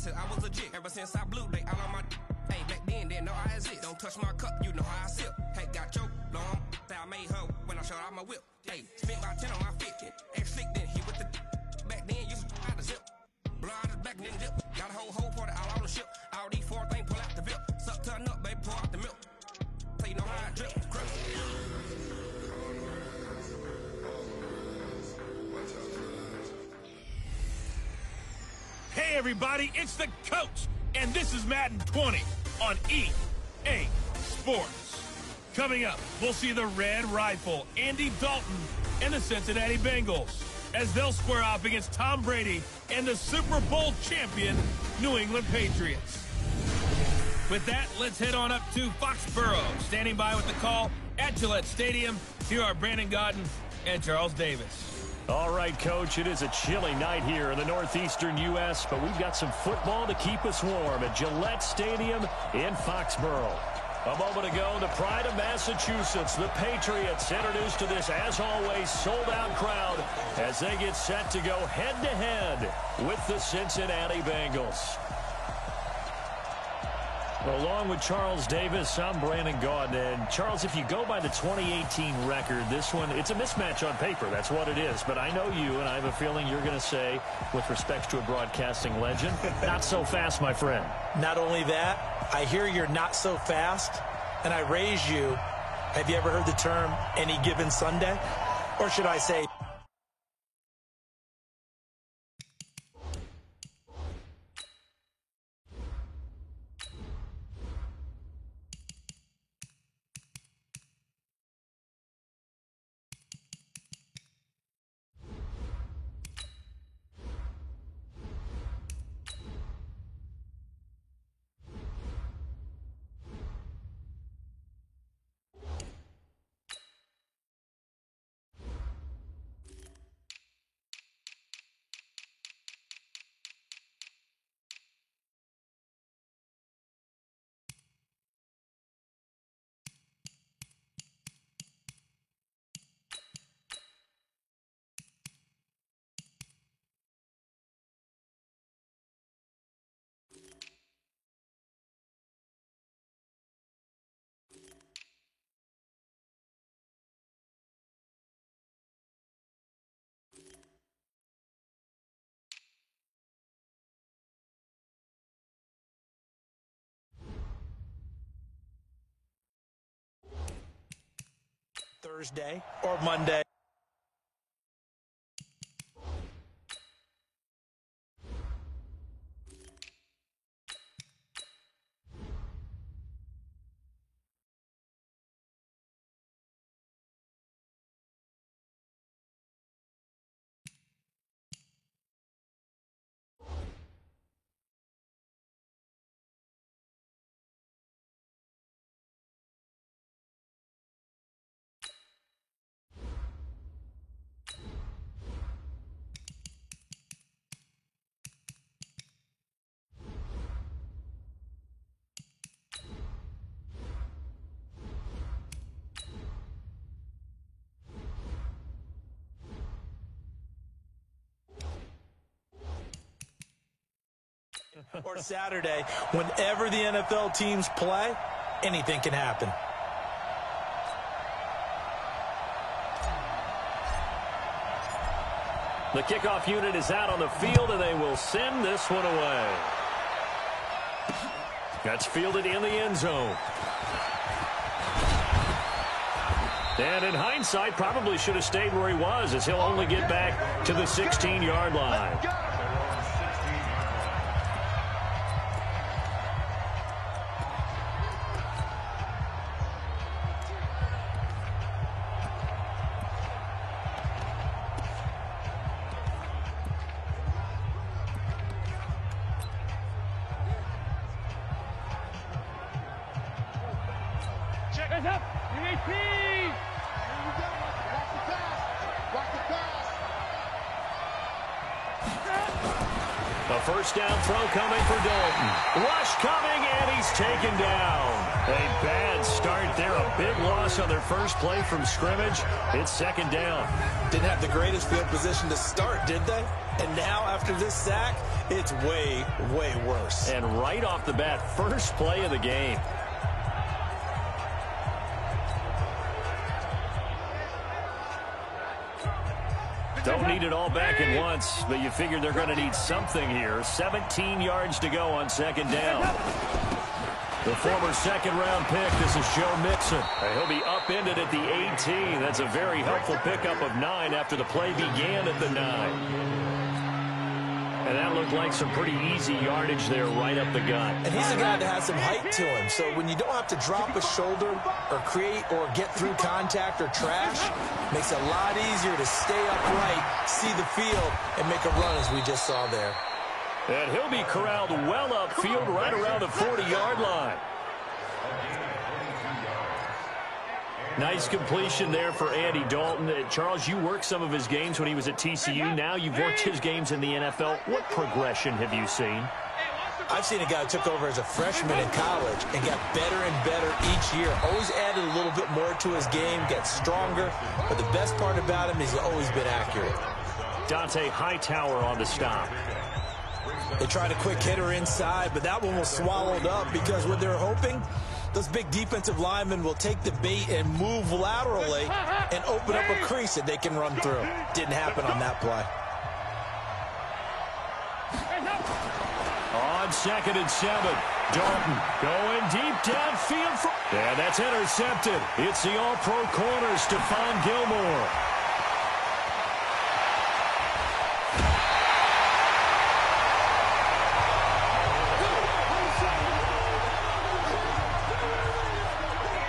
said I was legit. Ever since I blew, they all on my hey, back then, didn't know I exist. Don't touch my cup, you know how I sip. Hey, got choked, long. I made her when I showed out my whip. Hey, spent about 10 on my fit. Ex-slick, then he with the back then, used to out the zip. Blow out his back, then dip. Got a whole party all on the ship. All these four things, pull out the VIP. Suck, turn up, baby, pour out the milk. So you know how I drip. Crip. Hey everybody, it's the coach, and this is Madden 20 on EA Sports. Coming up, we'll see the Red Rifle, Andy Dalton, and the Cincinnati Bengals as they'll square off against Tom Brady and the Super Bowl champion New England Patriots. With that, let's head on up to Foxborough. Standing by with the call at Gillette Stadium, here are Brandon Gaudin and Charles Davis. All right, Coach, it is a chilly night here in the northeastern U.S., but we've got some football to keep us warm at Gillette Stadium in Foxborough. A moment ago, the pride of Massachusetts, the Patriots, introduced to this, as always, sold-out crowd as they get set to go head-to-head with the Cincinnati Bengals. Along with Charles Davis, I'm Brandon Gaudin. And Charles, if you go by the 2018 record, this one, it's a mismatch on paper. That's what it is. But I know you, and I have a feeling you're going to say, with respect to a broadcasting legend, not so fast, my friend. Not only that, I hear you're not so fast, and I raise you. Have you ever heard the term any given Sunday? Or should I say, Thursday or Monday? Or Saturday, whenever the NFL teams play, anything can happen. The kickoff unit is out on the field, and they will send this one away. That's fielded in the end zone. And in hindsight, probably should have stayed where he was, as he'll only get back to the 16-yard line. A first down throw coming for Dalton. Rush coming, and he's taken down. A bad start there. A big loss on their first play from scrimmage. It's second down. Didn't have the greatest field position to start, did they? And now, after this sack, it's way, way worse. And right off the bat, first play of the game. Don't need it all back at once, but you figure they're going to need something here. 17 yards to go on second down. The former second-round pick, this is Joe Mixon. He'll be upended at the 18. That's a very helpful pickup of 9 after the play began at the 9. And that looked like some pretty easy yardage there right up the gut. And he's a guy that has some height to him. So when you don't have to drop a shoulder or create or get through contact or trash, makes it a lot easier to stay upright, see the field, and make a run as we just saw there. And he'll be corralled well upfield right around the 40-yard line. Nice completion there for Andy Dalton. Charles, you worked some of his games when he was at TCU. Now you've worked his games in the NFL. What progression have you seen? I've seen a guy who took over as a freshman in college and got better and better each year. Always added a little bit more to his game, got stronger. But the best part about him is he's always been accurate. Dante Hightower on the stop. They tried a quick hitter inside, but that one was swallowed up because what they're hoping, those big defensive linemen will take the bait and move laterally and open up a crease that they can run through. Didn't happen on that play. On 2nd and 7, Dalton going deep downfield. And that's intercepted. It's the all-pro corner, Stephon Gilmore.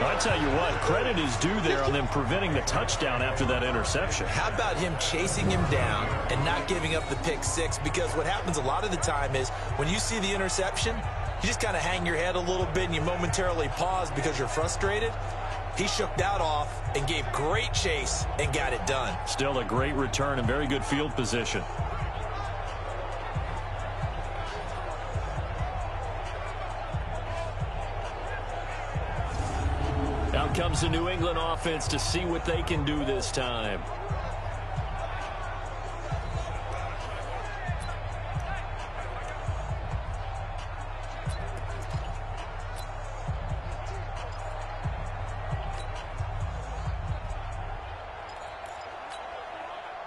I tell you what, credit is due there on them preventing the touchdown after that interception. How about him chasing him down and not giving up the pick six? Because what happens a lot of the time is when you see the interception, you just kind of hang your head a little bit and you momentarily pause because you're frustrated. He shook that off and gave great chase and got it done. Still a great return and very good field position. Out comes the New England offense to see what they can do this time.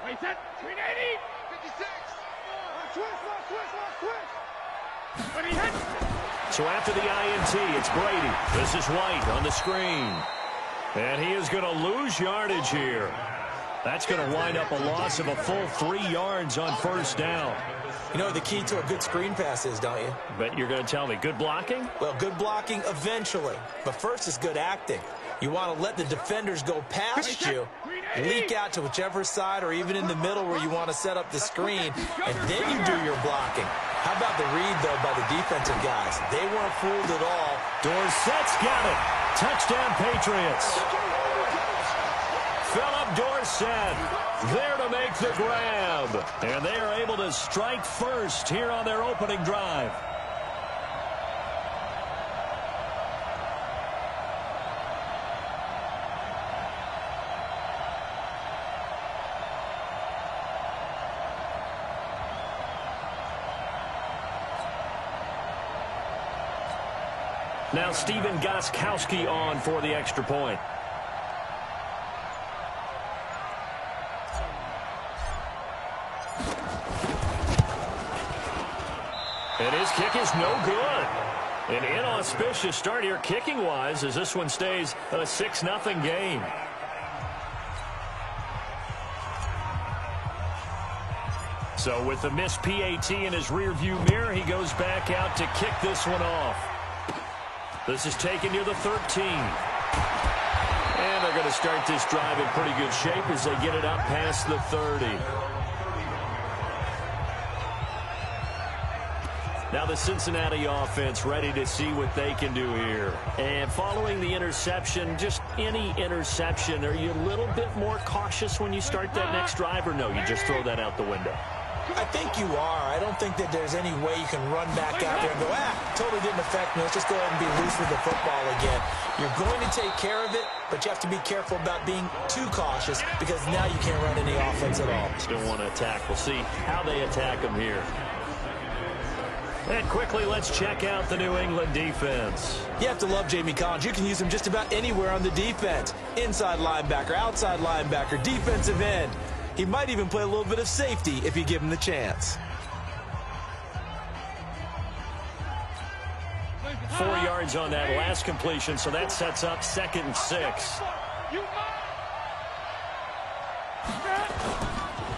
Wait, set, 380, 56, twist. When he hits. So after the INT, it's Brady. This is White on the screen. And he is going to lose yardage here. That's going to wind up a loss of a full 3 yards on first down. You know what the key to a good screen pass is, don't you? But you're going to tell me, good blocking? Well, good blocking eventually. But first is good acting. You want to let the defenders go past you, leak out to whichever side or even in the middle where you want to set up the screen, and then you do your blocking. How about the read, though, by the defensive guys? They weren't fooled at all. Dorsett's got it. Touchdown, Patriots. Philip Dorsett there to make the grab. And they are able to strike first here on their opening drive. Now Stephen Gostkowski on for the extra point. And his kick is no good. An inauspicious start here kicking-wise as this one stays a 6-0 game. So with the missed PAT in his rearview mirror, he goes back out to kick this one off. This is taken near the 13. And they're going to start this drive in pretty good shape as they get it up past the 30. Now the Cincinnati offense ready to see what they can do here. And following the interception, just any interception, are you a little bit more cautious when you start that next drive, or no, you just throw that out the window? I think you are. I don't think that there's any way you can run back out there and go, totally didn't affect me. Let's just go ahead and be loose with the football again. You're going to take care of it, but you have to be careful about being too cautious because now you can't run any offense at all. Still want to attack. We'll see how they attack them here. And quickly, let's check out the New England defense. You have to love Jamie Collins. You can use him just about anywhere on the defense. Inside linebacker, outside linebacker, defensive end. He might even play a little bit of safety if you give him the chance. 4 yards on that last completion, so that sets up 2nd and 6.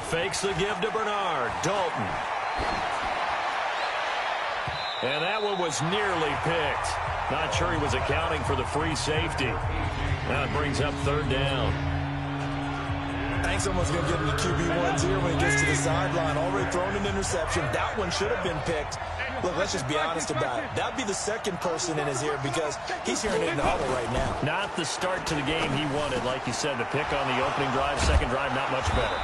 Fakes the give to Bernard. Dalton. And that one was nearly picked. Not sure he was accounting for the free safety. Now it brings up 3rd down. Hank's almost going to give him the QB1s here when he gets to the sideline. Already thrown an interception. That one should have been picked. Look, let's just be honest about it. That'd be the second person in his ear because he's hearing it in the huddle right now. Not the start to the game he wanted. Like you said, the pick on the opening drive, second drive, not much better.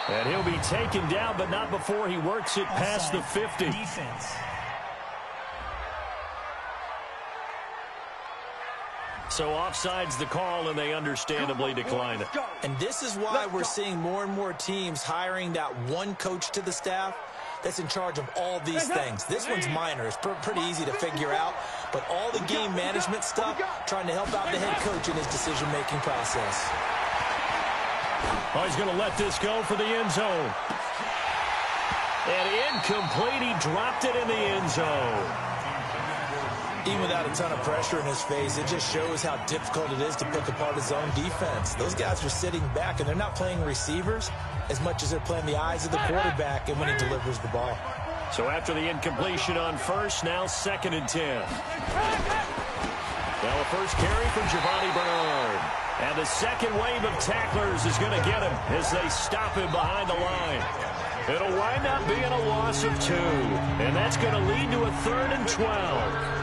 And he'll be taken down, but not before he works it past the 50. Defense. So offside's the call, and they understandably decline it. And this is why we're seeing more and more teams hiring that one coach to the staff that's in charge of all these things. This one's minor. It's pretty easy to figure out. But all the game management stuff, trying to help out the head coach in his decision-making process. Oh, he's going to let this go for the end zone. And incomplete. He dropped it in the end zone. Even without a ton of pressure in his face, it just shows how difficult it is to pick apart his own defense. Those guys are sitting back, and they're not playing receivers as much as they're playing the eyes of the quarterback and when he delivers the ball. So after the incompletion on first, now 2nd and 10. Now the first carry from Giovanni Bernard. And the second wave of tacklers is going to get him as they stop him behind the line. It'll wind up being a loss of 2. And that's going to lead to a 3rd and 12.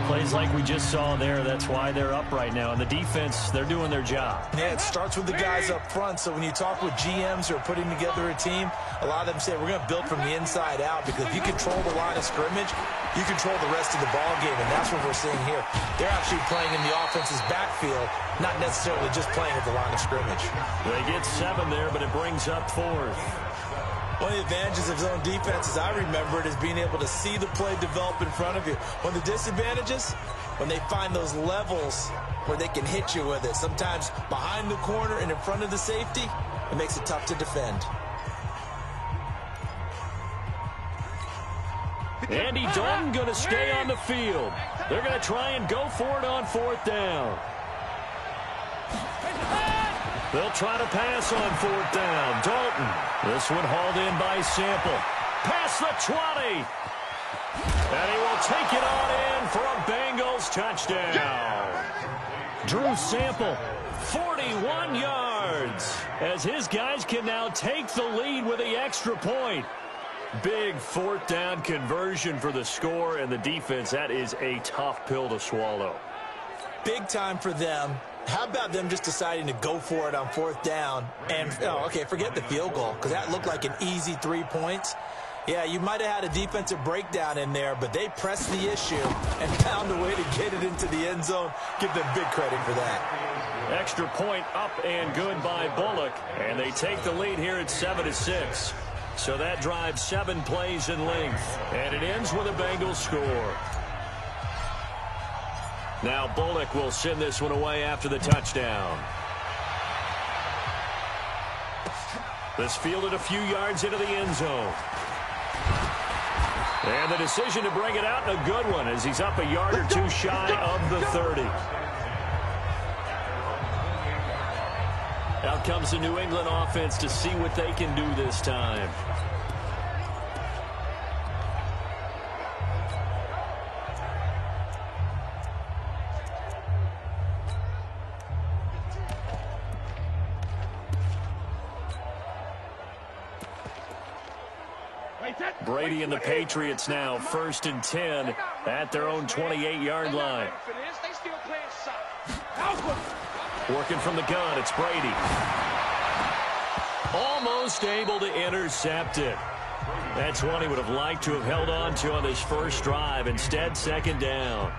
Plays like we just saw there. That's why they're up right now. And the defense, they're doing their job. Yeah, it starts with the guys up front. So when you talk with GMs who are putting together a team, a lot of them say we're going to build from the inside out because if you control the line of scrimmage, you control the rest of the ball game, and that's what we're seeing here. They're actually playing in the offense's backfield, not necessarily just playing at the line of scrimmage. They get 7 there, but it brings up 4th. One of the advantages of zone defense, as I remember it, is being able to see the play develop in front of you. One of the disadvantages, when they find those levels where they can hit you with it. Sometimes behind the corner and in front of the safety, it makes it tough to defend. Andy Dalton going to stay on the field. They're going to try and go for it on 4th down. They'll try to pass on 4th down. Dalton. This one hauled in by Sample. Past the 20. And he will take it on in for a Bengals touchdown. Drew Sample, 41 yards. As his guys can now take the lead with the extra point. Big 4th down conversion for the score, and the defense, that is a tough pill to swallow. Big time for them. How about them just deciding to go for it on 4th down? And, okay, forget the field goal, because that looked like an easy 3 points. Yeah, you might have had a defensive breakdown in there, but they pressed the issue and found a way to get it into the end zone. Give them big credit for that. Extra point up and good by Bullock, and they take the lead here at 7-6. So that drives 7 plays in length, and it ends with a Bengals score. Now Bullock will send this one away after the touchdown. This fielded a few yards into the end zone. And the decision to bring it out, and a good one, as he's up a yard or 2 shy of the 30. Out comes the New England offense to see what they can do this time. Brady and the Patriots now 1st and 10 at their own 28-yard line. Working from the gun, it's Brady. Almost able to intercept it. That's one he would have liked to have held on to on this first drive. Instead, second down.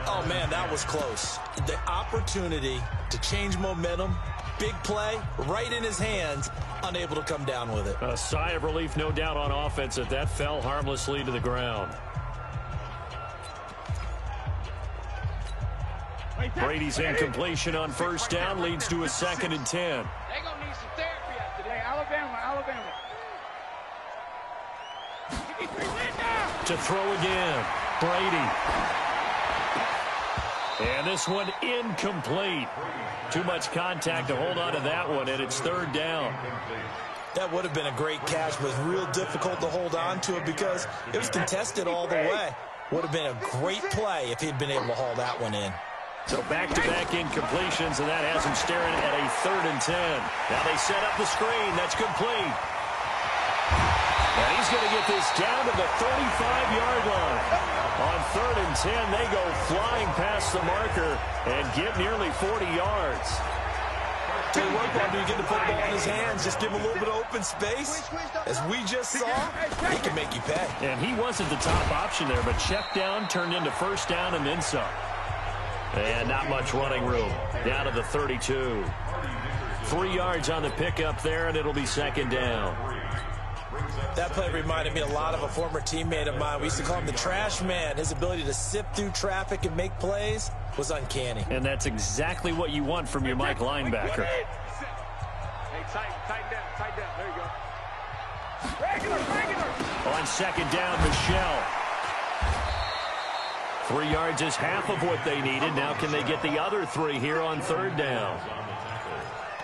Oh, man, that was close. The opportunity to change momentum, big play, right in his hands, unable to come down with it. A sigh of relief, no doubt, on offense that fell harmlessly to the ground. Brady's incompletion on first down leads to a 2nd and 10. They're going to need some therapy after today. Alabama. To throw again, Brady. And this one incomplete. Too much contact to hold on to that one, and it's 3rd down. That would have been a great catch, but it was real difficult to hold on to it because it was contested all the way. Would have been a great play if he'd been able to haul that one in. So back-to-back incompletions, and that has him staring at a 3rd and 10. Now they set up the screen. That's complete. And he's going to get this down to the 35-yard line. On 3rd and 10, they go flying past the marker and get nearly 40 yards. Tell you what, Bob, you get the football in his hands, just give him a little bit of open space. As we just saw, he can make you pay. And he wasn't the top option there, but check down turned into first down and then some. And not much running room. Down to the 32. 3 yards on the pickup there, and it'll be 2nd down. That play reminded me a lot of a former teammate of mine. We used to call him the trash man. His ability to sift through traffic and make plays was uncanny. And that's exactly what you want from your Mike linebacker. Hey, tighten down. There you go. Regular. On 2nd down, Michelle. 3 yards is half of what they needed. Now can they get the other 3 here on 3rd down?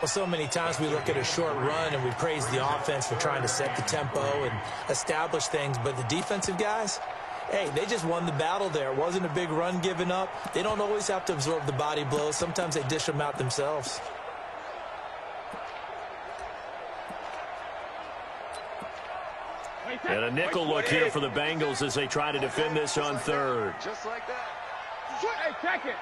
Well, so many times we look at a short run and we praise the offense for trying to set the tempo and establish things, but the defensive guys, hey, they just won the battle there. It wasn't a big run given up. They don't always have to absorb the body blows. Sometimes they dish them out themselves. And a nickel look here for the Bengals as they try to defend this on 3rd. Just like that. Hey, check it.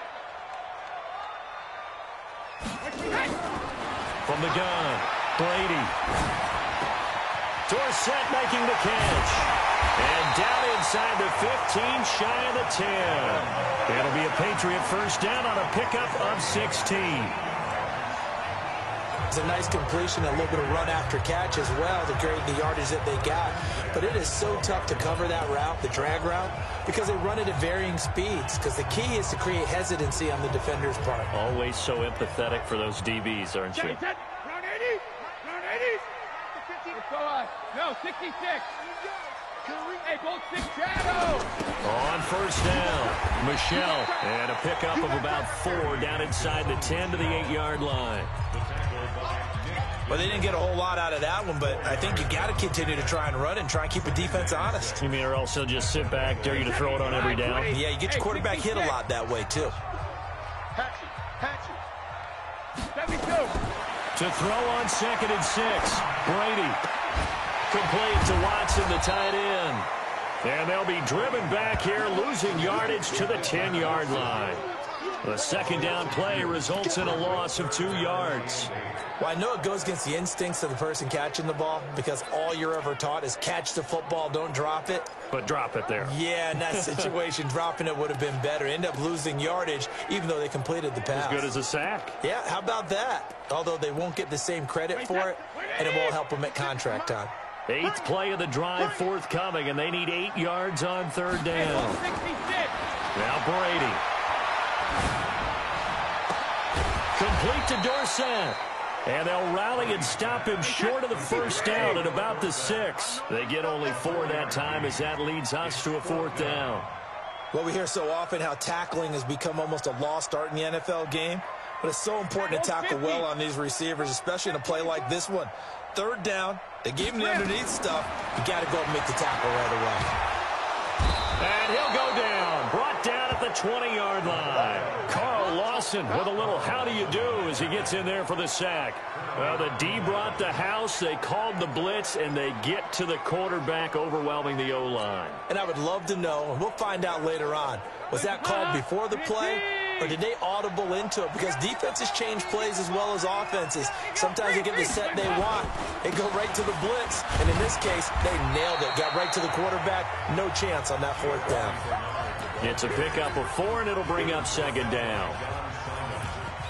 From the gun, Brady. Dorsett making the catch. And down inside the 15, shy of the 10. It'll be a Patriot first down on a pickup of 16. It's a nice completion, a little bit of run after catch as well to create the yardage that they got. But it is so tough to cover that route, the drag route, because they run it at varying speeds. Because the key is to create hesitancy on the defender's part. Always so empathetic for those DBs, aren't you? Round 80. No, 66. Hey, gold 6 shadow. On first down, Michelle. And a pickup of about 4 down inside the 10 to the 8-yard line. Well, they didn't get a whole lot out of that one, but I think you got to continue to try and run and try and keep a defense honest. You mean or else they'll just sit back, dare you to throw it on every down? Yeah, you get your quarterback hit a lot that way, too. Patchy. 72. To throw on 2nd and 6, Brady. Complete to Watson, the tight end. And they'll be driven back here, losing yardage to the 10-yard line. The 2nd down play results in a loss of 2 yards. Well, I know it goes against the instincts of the person catching the ball because all you're ever taught is catch the football, don't drop it. But drop it there. Yeah, in that situation, dropping it would have been better. End up losing yardage, even though they completed the pass. As good as a sack. Yeah, how about that? Although they won't get the same credit for it, and it won't help them at contract time. 8th play of the drive forthcoming, and they need 8 yards on 3rd down. Now Brady. Complete to Dorsett. And they'll rally and stop him short of the first down at about the 6. They get only 4 that time as that leads us to a 4th down. Well, we hear so often how tackling has become almost a lost art in the NFL game. But it's so important to tackle well on these receivers, especially in a play like this one. 3rd down, they gave him the underneath stuff. You got to go and make the tackle right away. And he'll go down, brought down at the 20-yard line. Carl Lawson with a little how do you do as he gets in there for the sack. Well, the D brought the house, they called the blitz, and they get to the quarterback, overwhelming the O-line. And I would love to know, and we'll find out later on, was that called before the play or did they audible into it? Because defenses change plays as well as offenses. Sometimes they get the set they want. They go right to the blitz. And in this case, they nailed it. Got right to the quarterback. No chance on that fourth down. It's a pickup of 4, and it'll bring up second down.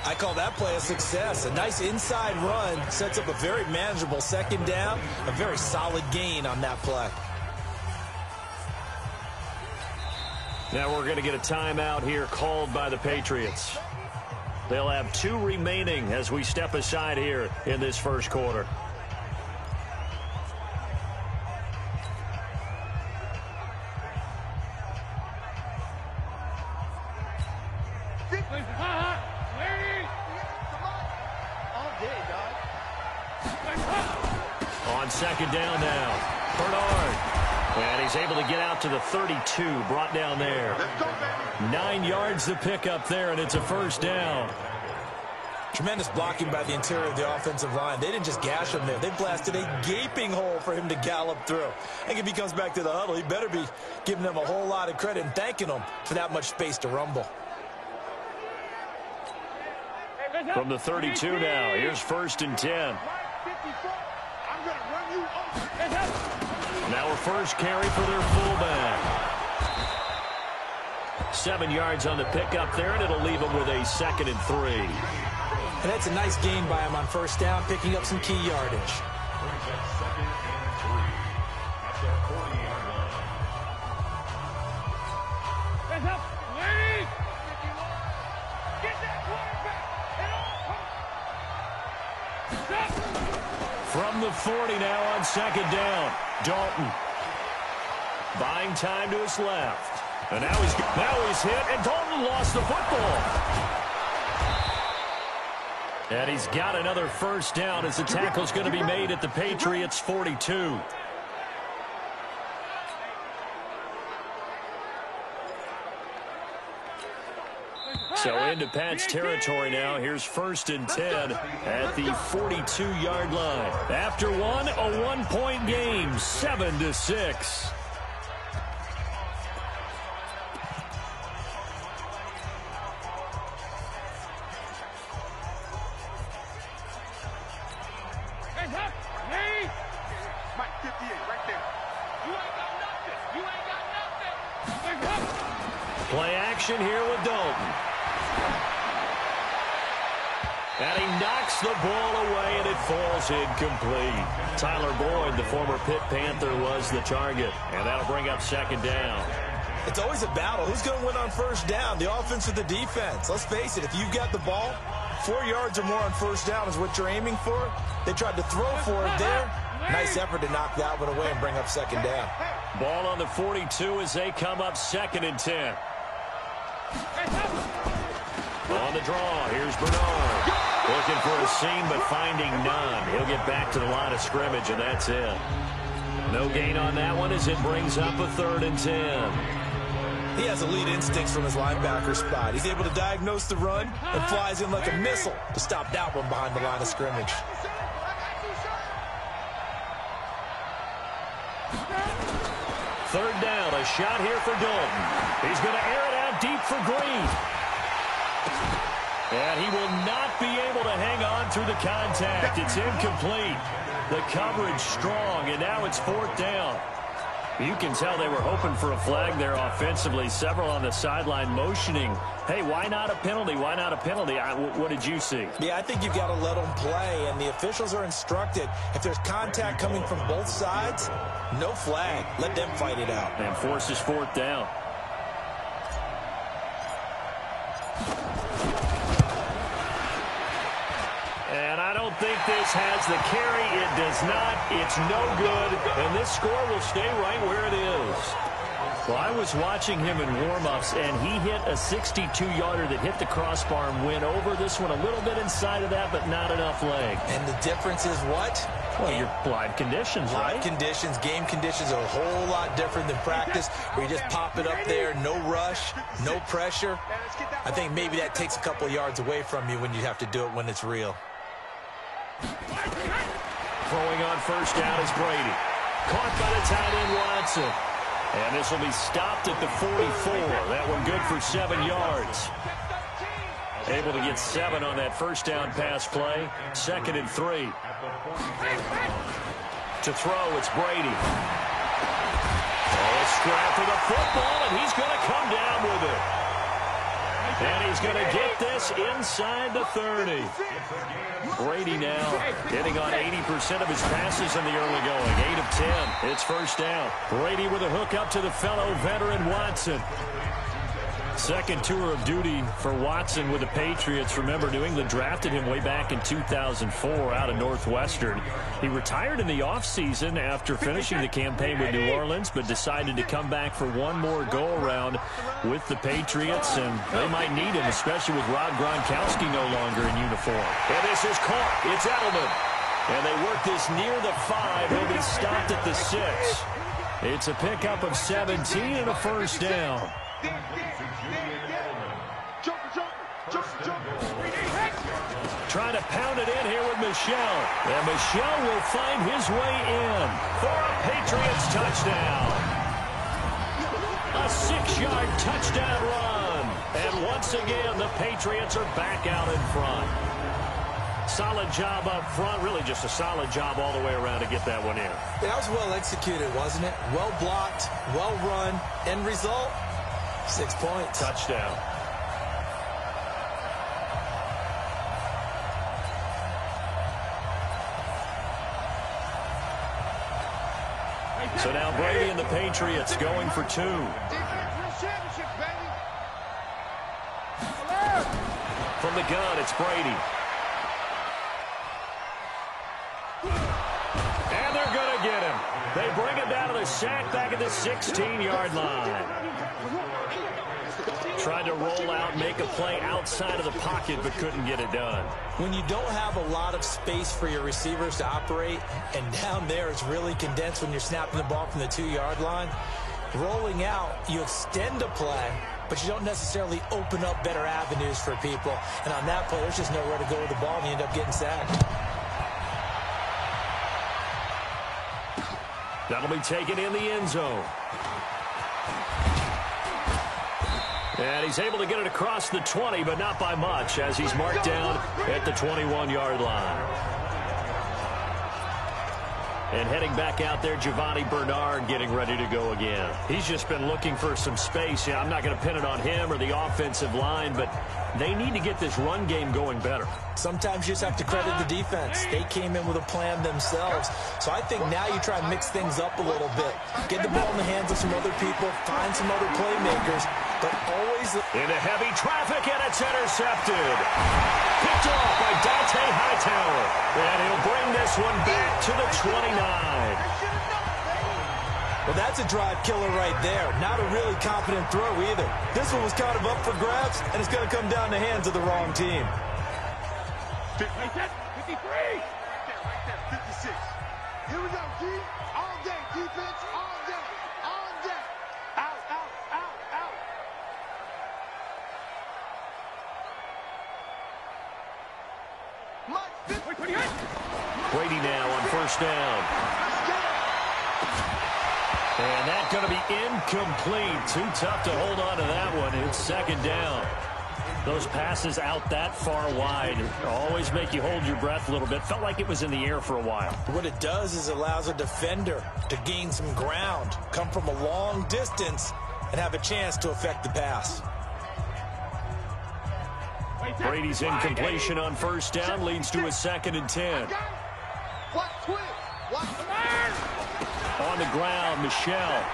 I call that play a success. A nice inside run sets up a very manageable second down. A very solid gain on that play. Now we're going to get a timeout here called by the Patriots. They'll have 2 remaining as we step aside here in this first quarter. On second down now, Bernard. And he's able to get out to the 32, brought down there. 9 yards to pick up there, and it's a first down. Tremendous blocking by the interior of the offensive line. They didn't just gash him there. They blasted a gaping hole for him to gallop through. I think if he comes back to the huddle, he better be giving them a whole lot of credit and thanking them for that much space to rumble. From the 32 now, here's 1st and 10. Now a first carry for their fullback. 7 yards on the pickup there, and it'll leave them with a 2nd and 3. And that's a nice gain by him on first down, picking up some key yardage. From the 40 now on second down, Dalton. Buying time to his left. And now he's hit, and Dalton lost the football. And he's got another first down as the tackle's going to be made at the Patriots' 42. So into Pats territory now. Here's 1st and 10 at the 42-yard line. After one, a one-point game, 7-6. Play action here with Dalton. And he knocks the ball away, and it falls incomplete. Tyler Boyd, the former Pitt Panther, was the target. And that'll bring up second down. It's always a battle. Who's going to win on first down, the offense or the defense? Let's face it, if you've got the ball, 4 yards or more on first down is what you're aiming for. They tried to throw for it there. Nice effort to knock that one away and bring up second down. Ball on the 42 as they come up 2nd and 10. On the draw, here's Bernard. Looking for a seam, but finding none. He'll get back to the line of scrimmage, and that's it. No gain on that one as it brings up a 3rd and 10. He has elite instincts from his linebacker spot. He's able to diagnose the run and flies in like a missile to stop that one behind the line of scrimmage. Third down, a shot here for Dalton. He's going to air it out deep for Green. And he will not be able to hang on through the contact. It's incomplete. The coverage strong, and now it's 4th down. You can tell they were hoping for a flag there offensively. Several on the sideline motioning, hey, why not a penalty? Why not a penalty? What did you see? Yeah, I think you've got to let them play, and the officials are instructed. If there's contact coming from both sides, no flag. Let them fight it out. And forces 4th down. And I don't think this has the carry. It does not. It's no good. And this score will stay right where it is. Well, I was watching him in warm-ups, and he hit a 62-yarder that hit the crossbar and went over this one a little bit inside of that, but not enough leg. And the difference is what? Well, your live conditions, right? Live conditions, game conditions are a whole lot different than practice, where you just pop it up there, no rush, no pressure. I think maybe that takes a couple of yards away from you when you have to do it when it's real. Throwing on first down is Brady. Caught by the tight end, Watson. And this will be stopped at the 44. That one good for 7 yards. Able to get 7 on that first down pass play. 2nd and 3. To throw, it's Brady. Scrap for the football, and he's going to come down with it. And he's going to get this inside the 30. Brady now hitting on 80% of his passes in the early going. 8 of 10. It's first down. Brady with a hook up to the fellow veteran Watson. Second tour of duty for Watson with the Patriots. Remember, New England drafted him way back in 2004 out of Northwestern. He retired in the offseason after finishing the campaign with New Orleans, but decided to come back for one more go-around with the Patriots, and they might need him, especially with Rob Gronkowski no longer in uniform. And this is caught. It's Edelman. And they work this near the 5. He'll be stopped at the 6. It's a pickup of 17 and a first down. Trying to pound it in here with Michel. And Michel will find his way in for a Patriots touchdown. A 6-yard touchdown run. And once again, the Patriots are back out in front. Solid job up front. Really just a solid job all the way around to get that one in. That was well executed, wasn't it? Well blocked, well run. End result, 6 points. Touchdown. So now Brady and the Patriots going for 2. From the gun, it's Brady. And they're going to get him. They bring him down to the sack back at the 16-yard line. Tried to roll out, make a play outside of the pocket, but couldn't get it done. When you don't have a lot of space for your receivers to operate, and down there it's really condensed when you're snapping the ball from the 2-yard line, rolling out, you extend a play, but you don't necessarily open up better avenues for people. And on that play, there's just nowhere to go with the ball, and you end up getting sacked. That'll be taken in the end zone. And he's able to get it across the 20, but not by much, as he's marked down at the 21-yard line. And heading back out there, Giovanni Bernard getting ready to go again. He's just been looking for some space. Yeah, I'm not going to pin it on him or the offensive line, but they need to get this run game going better. Sometimes you just have to credit the defense. They came in with a plan themselves. So I think now you try and mix things up a little bit. Get the ball in the hands of some other people, find some other playmakers, but always into heavy traffic, and it's intercepted. Picked off by Dante Hightower. And he'll bring this one back to the 29. Well, that's a drive killer right there. Not a really confident throw either. This one was kind of up for grabs, and it's going to come down the hands of the wrong team. 53. Right there, 56. Here we go, G. All day, defense, all day, all day. Out, out, out, out. Brady now on first down. And that's going to be incomplete. Too tough to hold on to that one. It's second down. Those passes out that far wide always make you hold your breath a little bit. Felt like it was in the air for a while. What it does is it allows a defender to gain some ground, come from a long distance, and have a chance to affect the pass. Brady's incompletion on first down leads to a 2nd and 10. On the ground, Michel.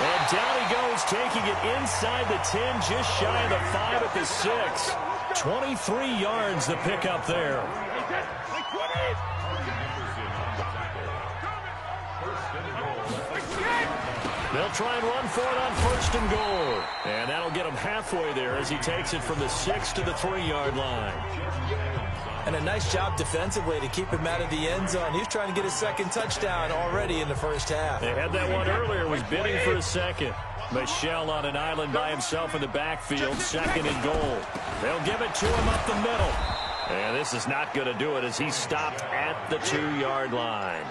And down he goes, taking it inside the 10, just shy of the 5 at the 6. 23 yards the pickup there. They'll try and run for it on first and goal. And that'll get him halfway there as he takes it from the 6 to the 3-yard line. And a nice job defensively to keep him out of the end zone. He's trying to get his second touchdown already in the first half. They had that one earlier, was bidding for a second. Michel on an island by himself in the backfield, 2nd and goal. They'll give it to him up the middle. And this is not going to do it as he's stopped at the 2-yard line.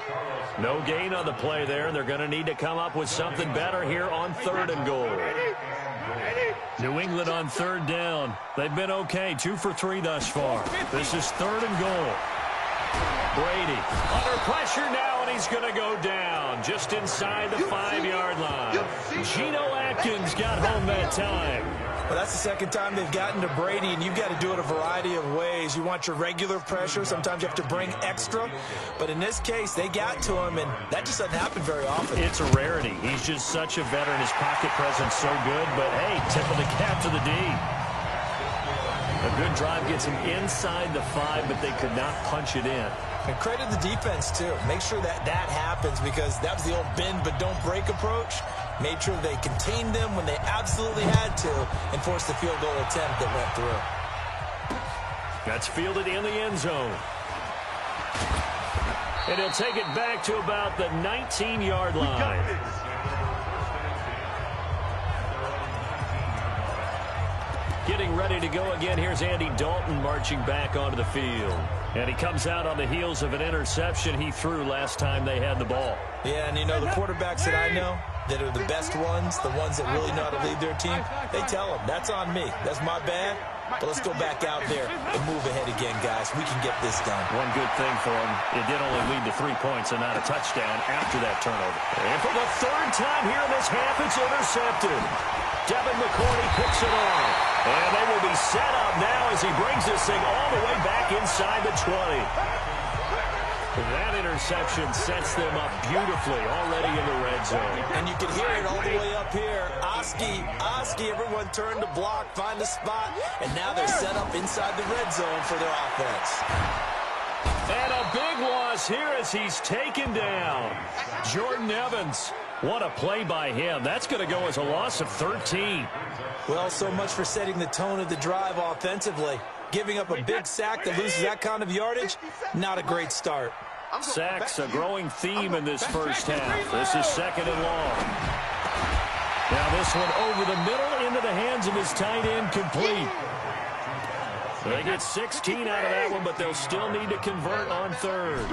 No gain on the play there, and they're going to need to come up with something better here on 3rd and goal. New England on third down. They've been okay, 2 for 3 thus far. This is 3rd and goal. Brady under pressure now, and he's going to go down just inside the 5-yard line. Geno Atkins got home that time. Well, that's the second time they've gotten to Brady, and you've got to do it a variety of ways. You want your regular pressure. Sometimes you have to bring extra. But in this case, they got to him, and that just doesn't happen very often. It's a rarity. He's just such a veteran. His pocket presence so good. But, hey, tip of the cap to the D. A good drive gets him inside the 5, but they could not punch it in. And credit the defense, too. Make sure that happens, because that was the old bend but don't break approach. Made sure they contained them when they absolutely had to and forced the field goal attempt that went through. That's fielded in the end zone. And he'll take it back to about the 19-yard line. Getting ready to go again. Here's Andy Dalton marching back onto the field. And he comes out on the heels of an interception he threw last time they had the ball. Yeah, and you know, the quarterbacks that I know that are the best ones, the ones that really know how to lead their team, they tell them, that's on me. That's my bad. But let's go back out there and move ahead again, guys. We can get this done. One good thing for him, it did only lead to 3 points and not a touchdown after that turnover. And for the 3rd time here in this half, it's intercepted. Devin McCourty picks it off. And they will be set up now as he brings this thing all the way back inside the 20. That interception sets them up beautifully already in the red zone. And you can hear it all the way up here. Oski, everyone turned to block, find a spot, and now they're set up inside the red zone for their offense. And a big loss here as he's taken down. Jordan Evans, what a play by him. That's going to go as a loss of 13. Well, so much for setting the tone of the drive offensively. Giving up a big sack that loses that kind of yardage, not a great start. Sacks, a growing theme in this first half. This is 2nd and long. Now this one over the middle into the hands of his tight end, complete. They get 16 out of that one, but they'll still need to convert on 3rd.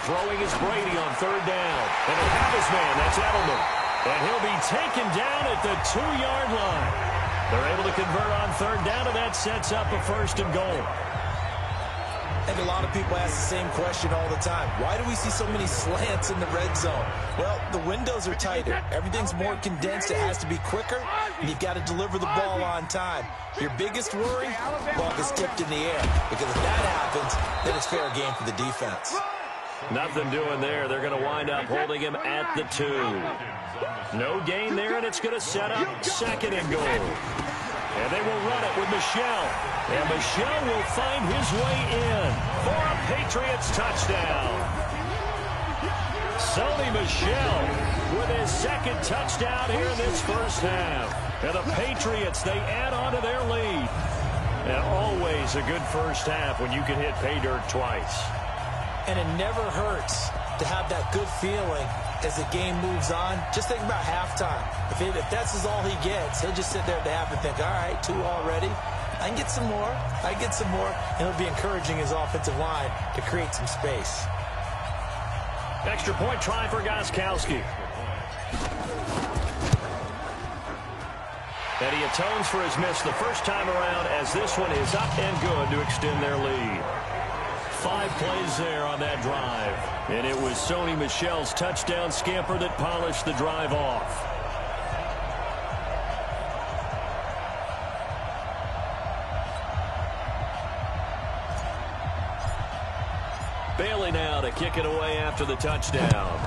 Throwing is Brady on 3rd down. And they have his man, that's Edelman. And he'll be taken down at the 2-yard line. They're able to convert on 3rd down, and that sets up a 1st and goal. I think a lot of people ask the same question all the time. Why do we see so many slants in the red zone? Well, the windows are tighter. Everything's more condensed. It has to be quicker, and you've got to deliver the ball on time. Your biggest worry, ball gets tipped in the air. Because if that happens, then it's fair game for the defense. Nothing doing there. They're going to wind up holding him at the 2. No gain there, and it's going to set up 2nd and goal. And they will run it with Michel. And Michel will find his way in for a Patriots touchdown. Sony Michel with his 2nd touchdown here in this first half. And the Patriots, they add on to their lead. And always a good first half when you can hit pay dirt twice. And it never hurts to have that good feeling as the game moves on. Just think about halftime. If that's all he gets, he'll just sit there at the half and think, all right, 2 already. I can get some more. I can get some more. And he'll be encouraging his offensive line to create some space. Extra point try for Gostkowski. And he atones for his miss the first time around as this one is up and good to extend their lead. 5 plays there on that drive. And it was Sony Michel's touchdown scamper that polished the drive off. Bailey now to kick it away after the touchdown.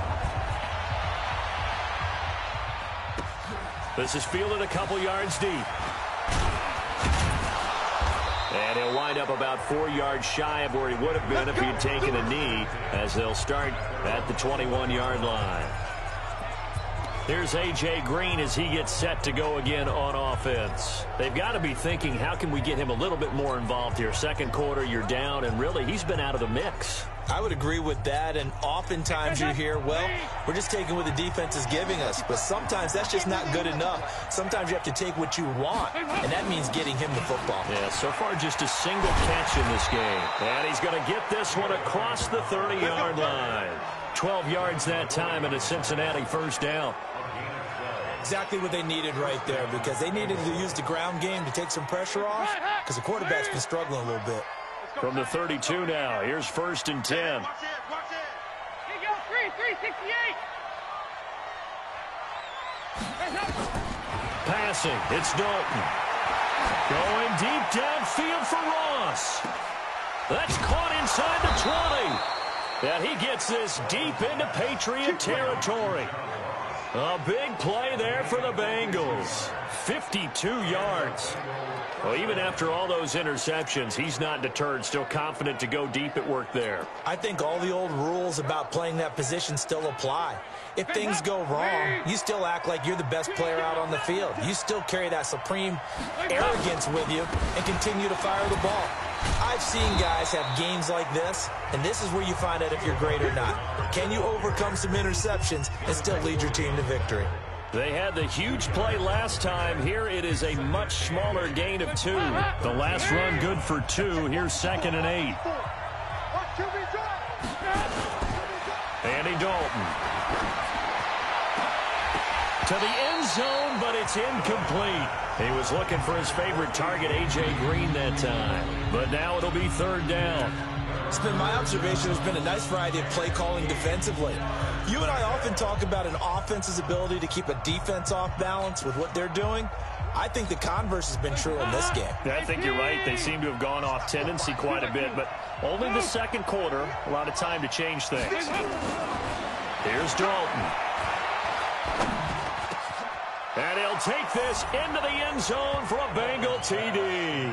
This is fielded a couple yards deep. And he'll wind up about 4 yards shy of where he would have been if he had taken a knee, as they'll start at the 21-yard line. Here's A.J. Green as he gets set to go again on offense. They've got to be thinking, how can we get him a little bit more involved here? Second quarter, you're down, and really, he's been out of the mix. I would agree with that, and oftentimes you hear, well, we're just taking what the defense is giving us. But sometimes that's just not good enough. Sometimes you have to take what you want, and that means getting him the football. Yeah, so far just a single catch in this game. And he's going to get this one across the 30-yard line. 12 yards that time, and a Cincinnati first down. Exactly what they needed right there, because they needed to use the ground game to take some pressure off, because the quarterback's been struggling a little bit. From the 32 now, here's 1st and 10. Here you go, 368. Passing, it's Dalton. Going deep downfield for Ross. That's caught inside the 20. And he gets this deep into Patriot territory. A big play there for the Bengals. 52 yards. Well, even after all those interceptions, he's not deterred, still confident to go deep at work there. I think all the old rules about playing that position still apply. If things go wrong, you still act like you're the best player out on the field. You still carry that supreme arrogance with you and continue to fire the ball. I've seen guys have games like this, and this is where you find out if you're great or not. Can you overcome some interceptions and still lead your team to victory? They had the huge play last time. Here it is a much smaller gain of 2. The last run good for 2. Here's 2nd and 8. Andy Dalton. To the end zone, but it's incomplete. He was looking for his favorite target, A.J. Green, that time. But now it'll be 3rd down. It's been my observation there's been a nice variety of play calling defensively. You and I often talk about an offense's ability to keep a defense off balance with what they're doing. I think the converse has been true in this game. Yeah, I think you're right. They seem to have gone off tendency quite a bit, but only the second quarter. A lot of time to change things. Here's Dalton. And he'll take this into the end zone for a Bengal TD.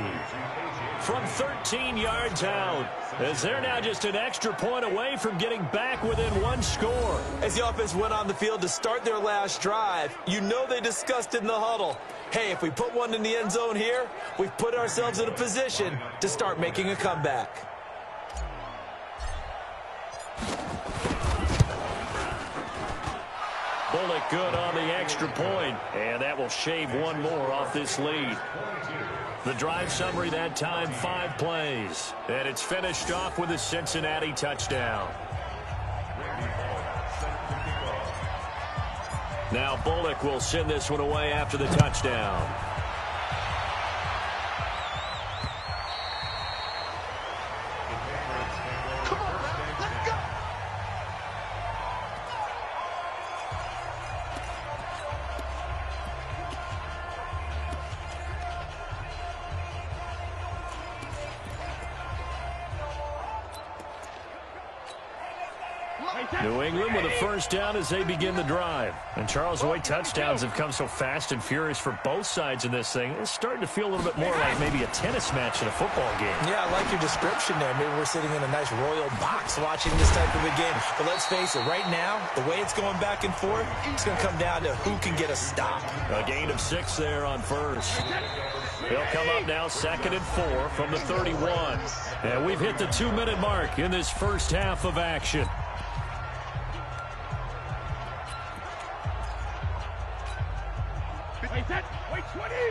From 13 yards out, as they're now just an extra point away from getting back within 1 score. As the offense went on the field to start their last drive, you know they discussed in the huddle, hey, if we put one in the end zone here, we've put ourselves in a position to start making a comeback. Bullock good on the extra point, and that will shave 1 more off this lead. The drive summary that time, 5 plays. And it's finished off with a Cincinnati touchdown. Now Bullock will send this one away after the touchdown. New England with a first down as they begin the drive. And Charles, the way touchdowns have come so fast and furious for both sides in this thing, it's starting to feel a little bit more like maybe a tennis match in a football game. Yeah, I like your description there. Maybe we're sitting in a nice royal box watching this type of a game. But let's face it, right now, the way it's going back and forth, it's going to come down to who can get a stop. A gain of 6 there on first. They'll come up now 2nd and 4 from the 31. And we've hit the 2-minute mark in this first half of action.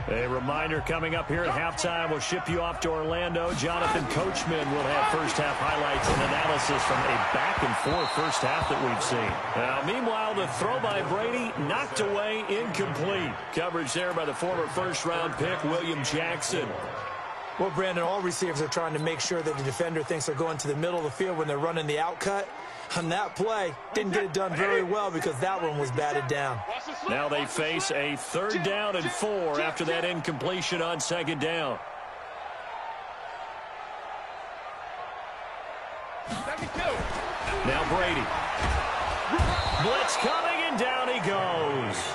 A reminder coming up here at halftime. We'll ship you off to Orlando. Jonathan Coachman will have first-half highlights and analysis from a back-and-forth first half that we've seen. Now, meanwhile, the throw by Brady knocked away, incomplete. Coverage there by the former first-round pick, William Jackson. Well, Brandon, all receivers are trying to make sure that the defender thinks they're going to the middle of the field when they're running the outcut. On that play, didn't get it done very well because that one was batted down. Now they face a 3rd down and 4 after that incompletion on 2nd down. Now Brady. Blitz coming, and down he goes.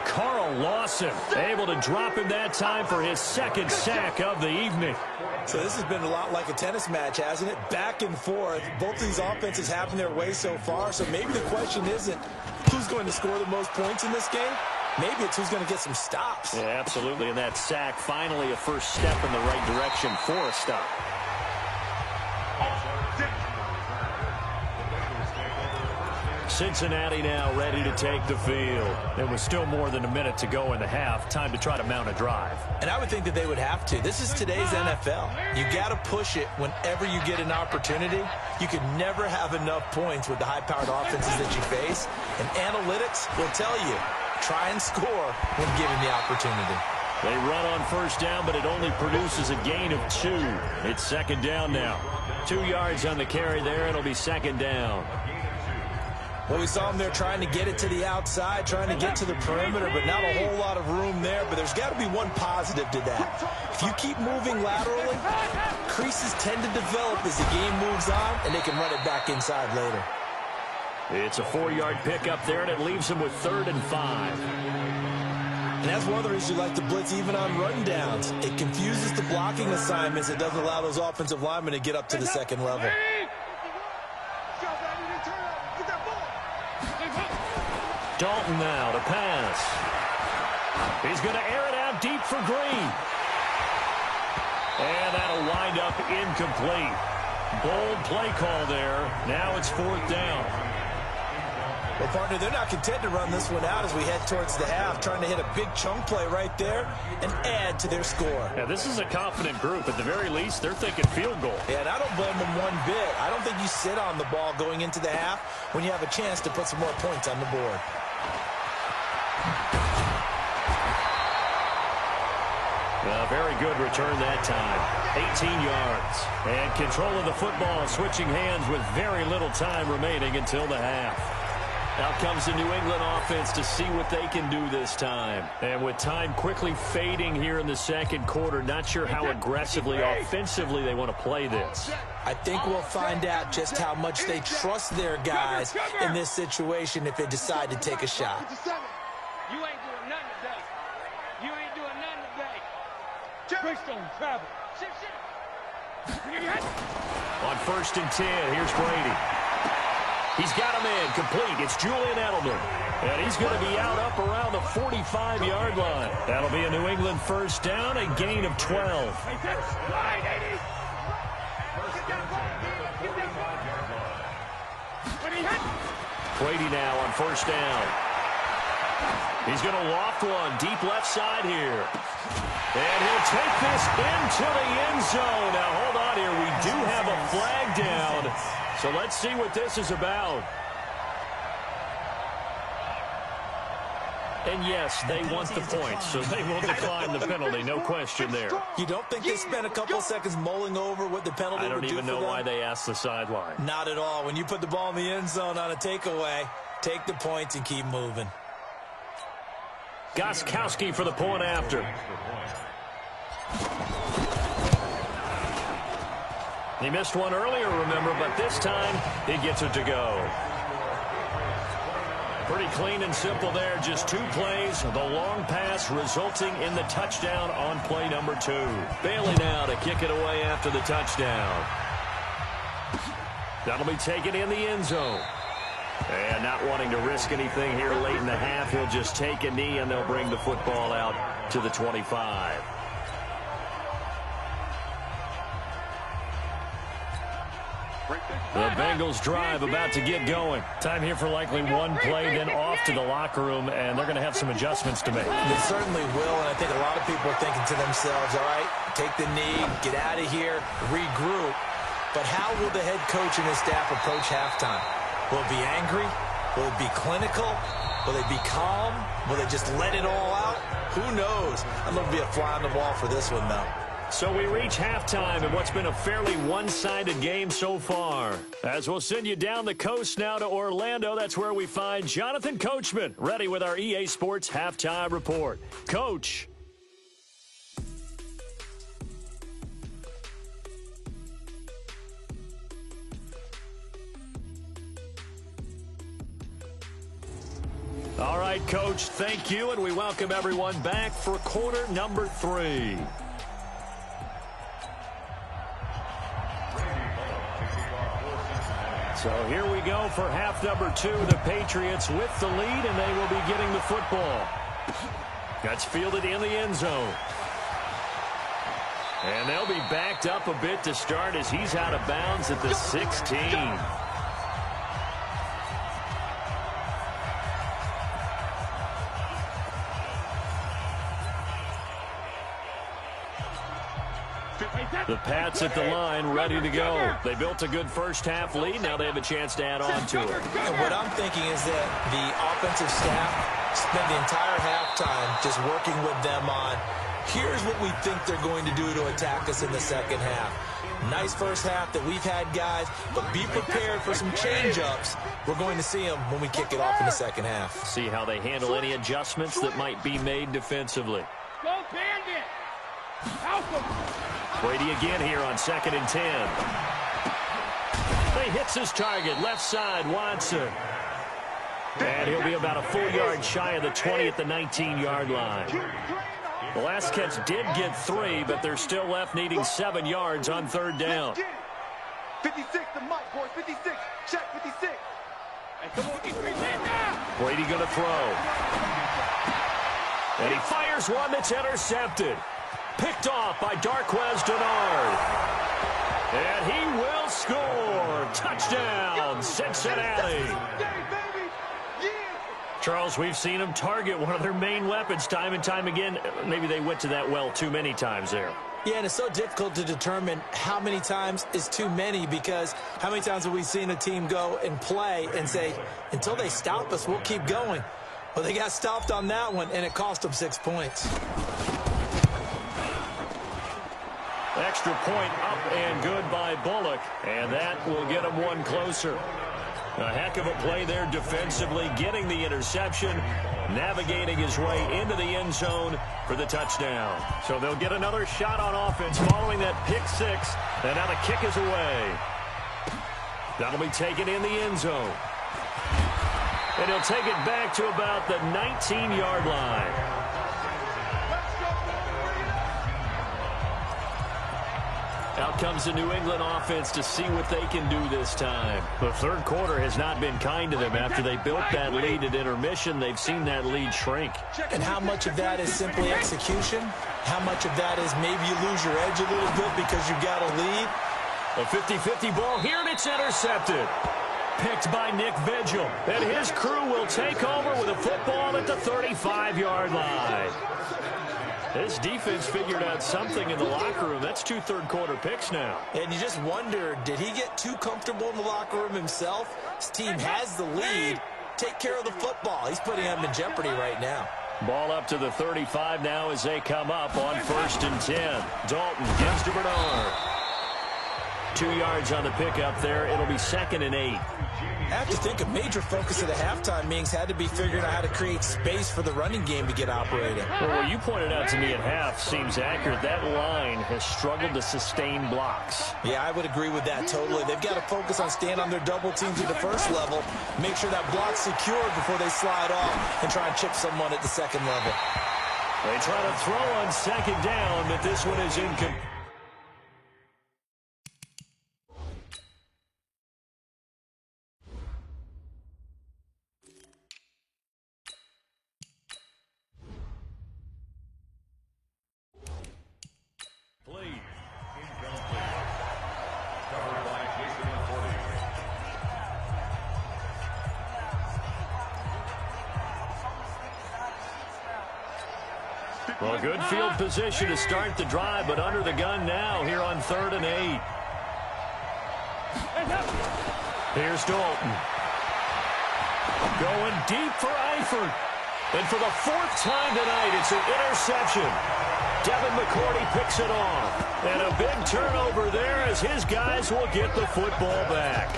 Carl Lawson able to drop him that time for his 2nd sack of the evening. So this has been a lot like a tennis match, hasn't it? Back and forth. Both of these offenses having their way so far. So maybe the question isn't who's going to score the most points in this game. Maybe it's who's going to get some stops. Yeah, absolutely. And that sack, finally a first step in the right direction for a stop. Cincinnati now ready to take the field. There was still more than a minute to go in the half. Time to try to mount a drive. And I would think that they would have to. This is today's NFL. You got to push it whenever you get an opportunity. You could never have enough points with the high-powered offenses that you face. And analytics will tell you try and score when given the opportunity. They run on first down, but it only produces a gain of 2. It's second down now. 2 yards on the carry there. It'll be second down. Well, we saw them there trying to get it to the outside, trying to get to the perimeter, but not a whole lot of room there. But there's got to be one positive to that. If you keep moving laterally, creases tend to develop as the game moves on, and they can run it back inside later. It's a 4-yard pickup there, and it leaves them with 3rd and 5. And that's one of the reasons you like to blitz even on rundowns. It confuses the blocking assignments. It doesn't allow those offensive linemen to get up to the second level. Dalton now to pass. He's going to air it out deep for Green. And that'll wind up incomplete. Bold play call there. Now it's 4th down. Well, partner, they're not content to run this one out as we head towards the half, trying to hit a big chunk play right there and add to their score. Yeah, this is a confident group. At the very least, they're thinking field goal. Yeah, and I don't blame them one bit. I don't think you sit on the ball going into the half when you have a chance to put some more points on the board. A very good return that time. 18 yards. And control of the football, switching hands with very little time remaining until the half. Out comes the New England offense to see what they can do this time. And with time quickly fading here in the second quarter, not sure how aggressively, offensively they want to play this. I think we'll find out just how much they trust their guys in this situation if they decide to take a shot. You ain't doing nothing today. You ain't doing nothing today. Greystone, travel. On 1st and 10, here's Brady. He's got him in, complete. It's Julian Edelman. And he's going to be out up around the 45-yard line. That'll be a New England first down, a gain of 12. Brady now on first down. He's going to loft one deep left side here. And he'll take this into the end zone. Now, hold on here. We do have a flag down. So let's see what this is about. And yes, they want the points, so they will decline the penalty. No question there. You don't think they spent a couple seconds mulling over what the penalty would do for them? I don't even know why they asked the sideline. Not at all. When you put the ball in the end zone on a takeaway, take the points and keep moving. Gostkowski for the point after. He missed one earlier, remember, but this time he gets it to go. Pretty clean and simple there. Just 2 plays. The long pass resulting in the touchdown on play number 2. Bailey now to kick it away after the touchdown. That'll be taken in the end zone. And not wanting to risk anything here late in the half, he'll just take a knee and they'll bring the football out to the 25. The Bengals drive about to get going. Time here for likely one play, then off to the locker room, and they're going to have some adjustments to make. They certainly will, and I think a lot of people are thinking to themselves, all right, take the knee, get out of here, regroup. But how will the head coach and his staff approach halftime? Will it be angry? Will it be clinical? Will they be calm? Will they just let it all out? Who knows? I'm going to be a fly on the wall for this one, though. So we reach halftime in what's been a fairly one-sided game so far. As we'll send you down the coast now to Orlando, that's where we find Jonathan Coachman, ready with our EA Sports Halftime Report. Coach. All right, Coach, thank you, and we welcome everyone back for quarter number 3. So here we go for half number 2. The Patriots with the lead, and they will be getting the football. That's fielded in the end zone. And they'll be backed up a bit to start as he's out of bounds at the 16. The Pats at the line, ready to go. They built a good first-half lead. Now they have a chance to add on to it. And what I'm thinking is that the offensive staff spent the entire halftime just working with them on, here's what we think they're going to do to attack us in the second half. Nice first half that we've had, guys, but be prepared for some change-ups. We're going to see them when we kick it off in the second half. See how they handle any adjustments that might be made defensively. Go Bandit! Help him! Brady again here on 2nd and 10. He hits his target, left side, Watson. And he'll be about a full yard shy of the 20 at the 19-yard line. The last catch did get 3, but they're still left needing 7 yards on 3rd down. 56 to Mike, boys. 56. Check 56. Brady going to throw. And he fires one that's intercepted. Picked off by Darqueze Dennard. And he will score. Touchdown, Cincinnati. Charles, we've seen them target one of their main weapons time and time again. Maybe they went to that well too many times there. Yeah, and it's so difficult to determine how many times is too many, because how many times have we seen a team go and play and say, until they stop us, we'll keep going. Well, they got stopped on that one, and it cost them 6 points. Extra point up and good by Bullock, and that will get them one closer. A heck of a play there defensively, getting the interception, navigating his way into the end zone for the touchdown. So they'll get another shot on offense following that pick 6, and now the kick is away. That'll be taken in the end zone. And he'll take it back to about the 19-yard line. Out comes the New England offense to see what they can do this time. The third quarter has not been kind to them. After they built that lead at intermission, they've seen that lead shrink. And how much of that is simply execution? How much of that is maybe you lose your edge a little bit because you've got a lead? A 50-50 ball here, and it's intercepted. Picked by Nick Vigil. And his crew will take over with a football at the 35-yard line. This defense figured out something in the locker room. That's 2 third-quarter picks now. And you just wonder, did he get too comfortable in the locker room himself? His team has the lead. Take care of the football. He's putting them in jeopardy right now. Ball up to the 35 now as they come up on 1st and 10. Dalton gives to Bernard. 2 yards on the pickup there. It'll be 2nd and 8. I have to think a major focus of the halftime meetings had to be figuring out how to create space for the running game to get operating. Well, what you pointed out to me at half seems accurate. That line has struggled to sustain blocks. Yeah, I would agree with that totally. They've got to focus on staying on their double teams at the first level, make sure that block's secured before they slide off and try and chip someone at the second level. They try to throw on 2nd down, but this one is incomplete. Well, good field position to start the drive, but under the gun now here on 3rd and 8. Here's Dalton. Going deep for Eifert. And for the 4th time tonight, it's an interception. Devin McCourty picks it off. And a big turnover there as his guys will get the football back.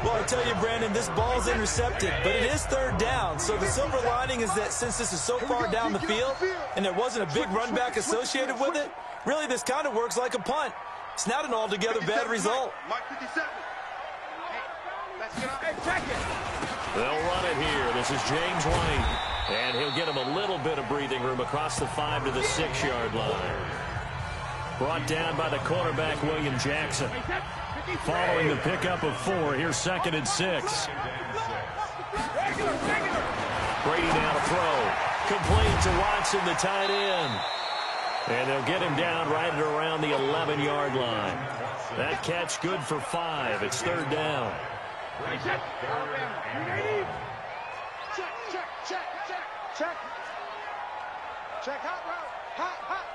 Well, I tell you, Brandon, this ball's intercepted, but it is 3rd down. So the silver lining is that since this is so far down the field and there wasn't a big run back associated with it, really this kind of works like a punt. It's not an altogether bad result. Mike 57. Let's get up. Hey, check it. They'll run it here. This is James White. And he'll get him a little bit of breathing room across the 5 to the 6-yard line. Brought down by the quarterback, William Jackson. Following the pickup of 4, here's 2nd and 6. Brady now to throw. Complete to Watson, the tight end. And they'll get him down right at around the 11-yard line. That catch good for 5. It's 3rd down. Check, check, check, check. Check, hot route. Hot, hot.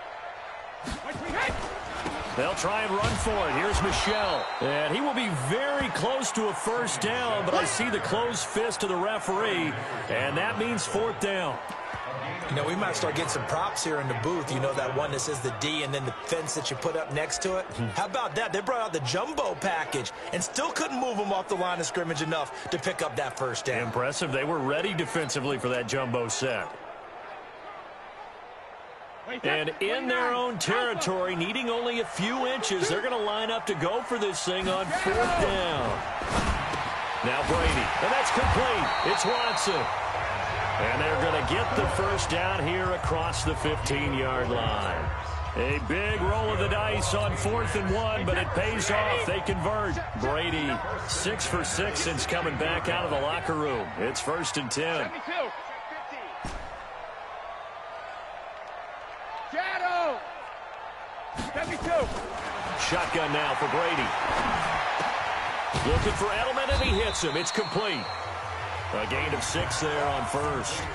They'll try and run for it. Here's Michel. And he will be very close to a first down, but I see the closed fist of the referee, and that means 4th down. You know, we might start getting some props here in the booth. You know, that one that says the D and then the fence that you put up next to it? How about that? They brought out the jumbo package and still couldn't move them off the line of scrimmage enough to pick up that first down. Impressive. They were ready defensively for that jumbo set. And in their own territory, needing only a few inches, they're going to line up to go for this thing on 4th down. Now Brady, and that's complete. It's Watson. And they're going to get the first down here across the 15-yard line. A big roll of the dice on 4th and 1, but it pays off. They convert. Brady, 6 for 6 since coming back out of the locker room. It's 1st and 10. Shadow! 72. Shotgun now for Brady. Looking for Edelman, and he hits him. It's complete. A gain of 6 there on 1st.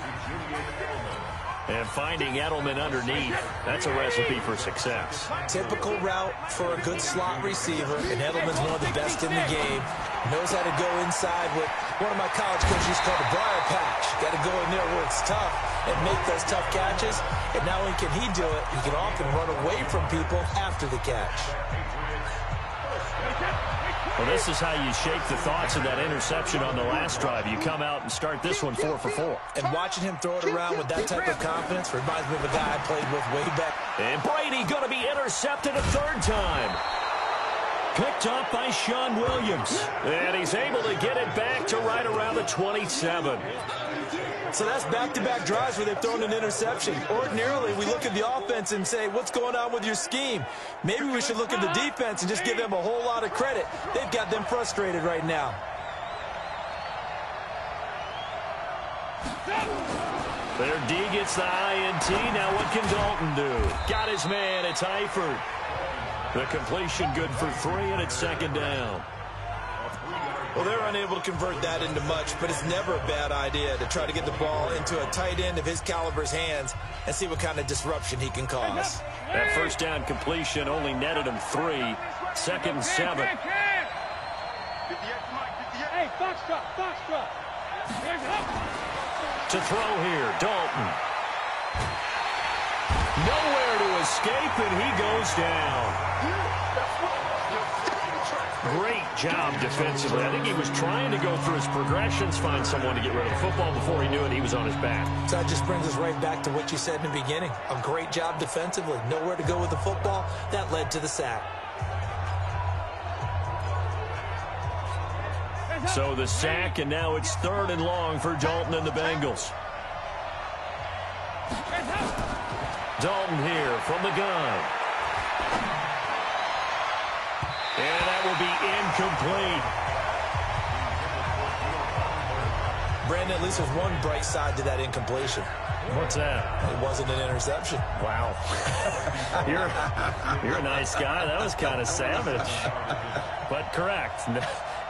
And finding Edelman underneath, that's a recipe for success. Typical route for a good slot receiver, and Edelman's one of the best in the game. Knows how to go inside what one of my college coaches called a briar patch. Got to go in there where it's tough and make those tough catches. And not only can he do it, he can often run away from people after the catch. Well, this is how you shake the thoughts of that interception on the last drive. You come out and start this one 4 for 4. And watching him throw it around with that type of confidence reminds me of a guy I played with way back. And Brady going to be intercepted a 3rd time. Picked up by Sean Williams. And he's able to get it back to right around the 27. So that's back-to-back drives where they've thrown an interception. Ordinarily, we look at the offense and say, what's going on with your scheme? Maybe we should look at the defense and just give them a whole lot of credit. They've got them frustrated right now. Their D gets the INT. Now what can Dalton do? Got his man. It's Eifert. The completion good for 3, and it's 2nd down. Well, they're unable to convert that into much, but it's never a bad idea to try to get the ball into a tight end of his caliber's hands and see what kind of disruption he can cause. That first down completion only netted him 3. 2nd and 7. Hey, foxtrot. To throw here, Dalton. Nowhere to escape, and he goes down. Great job defensively. I think he was trying to go through his progressions, find someone to get rid of the football. Before he knew it, he was on his back. So that just brings us right back to what you said in the beginning. A great job defensively. Nowhere to go with the football. That led to the sack. So the sack, and now it's 3rd and long for Dalton and the Bengals. Dalton here from the gun. And that will be incomplete. Brandon, at least there's one bright side to that incompletion. What's that? It wasn't an interception. Wow. You're a nice guy. That was kind of savage. But correct.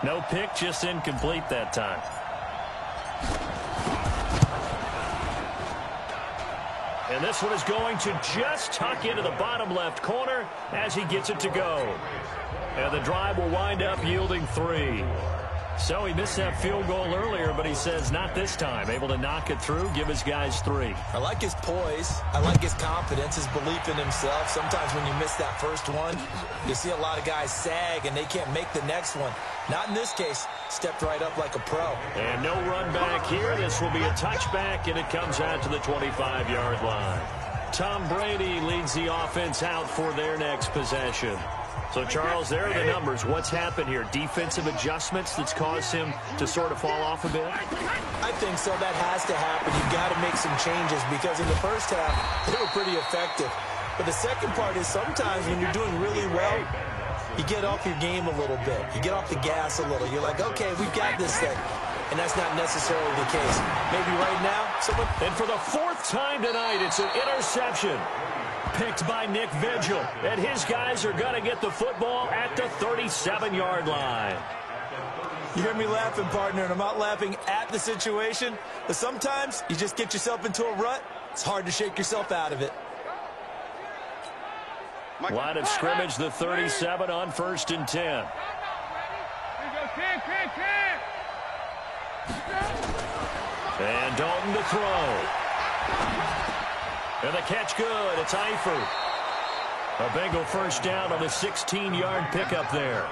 No pick, just incomplete that time. And this one is going to just tuck into the bottom left corner as he gets it to go. And the drive will wind up yielding 3. So he missed that field goal earlier, but he says not this time. Able to knock it through, give his guys 3. I like his poise. I like his confidence, his belief in himself. Sometimes when you miss that first one, you see a lot of guys sag and they can't make the next one. Not in this case. Stepped right up like a pro. And no run back here. This will be a touchback, and it comes out to the 25-yard line. Tom Brady leads the offense out for their next possession. So, Charles, there are the numbers. What's happened here? Defensive adjustments that's caused him to sort of fall off a bit? I think so. That has to happen. You've got to make some changes because in the first half, they were pretty effective. But the second part is sometimes when you're doing really well, you get off your game a little bit. You get off the gas a little. You're like, okay, we've got this thing. And that's not necessarily the case. Maybe right now, someone... And for the 4th time tonight, it's an interception. Picked by Nick Vigil. And his guys are going to get the football at the 37-yard line. You hear me laughing, partner, and I'm not laughing at the situation. But sometimes you just get yourself into a rut. It's hard to shake yourself out of it. Line of scrimmage, the 37 on 1st and 10. And Dalton to throw. And the catch good. It's Eifert. A Bengal first down on the 16-yard pickup there.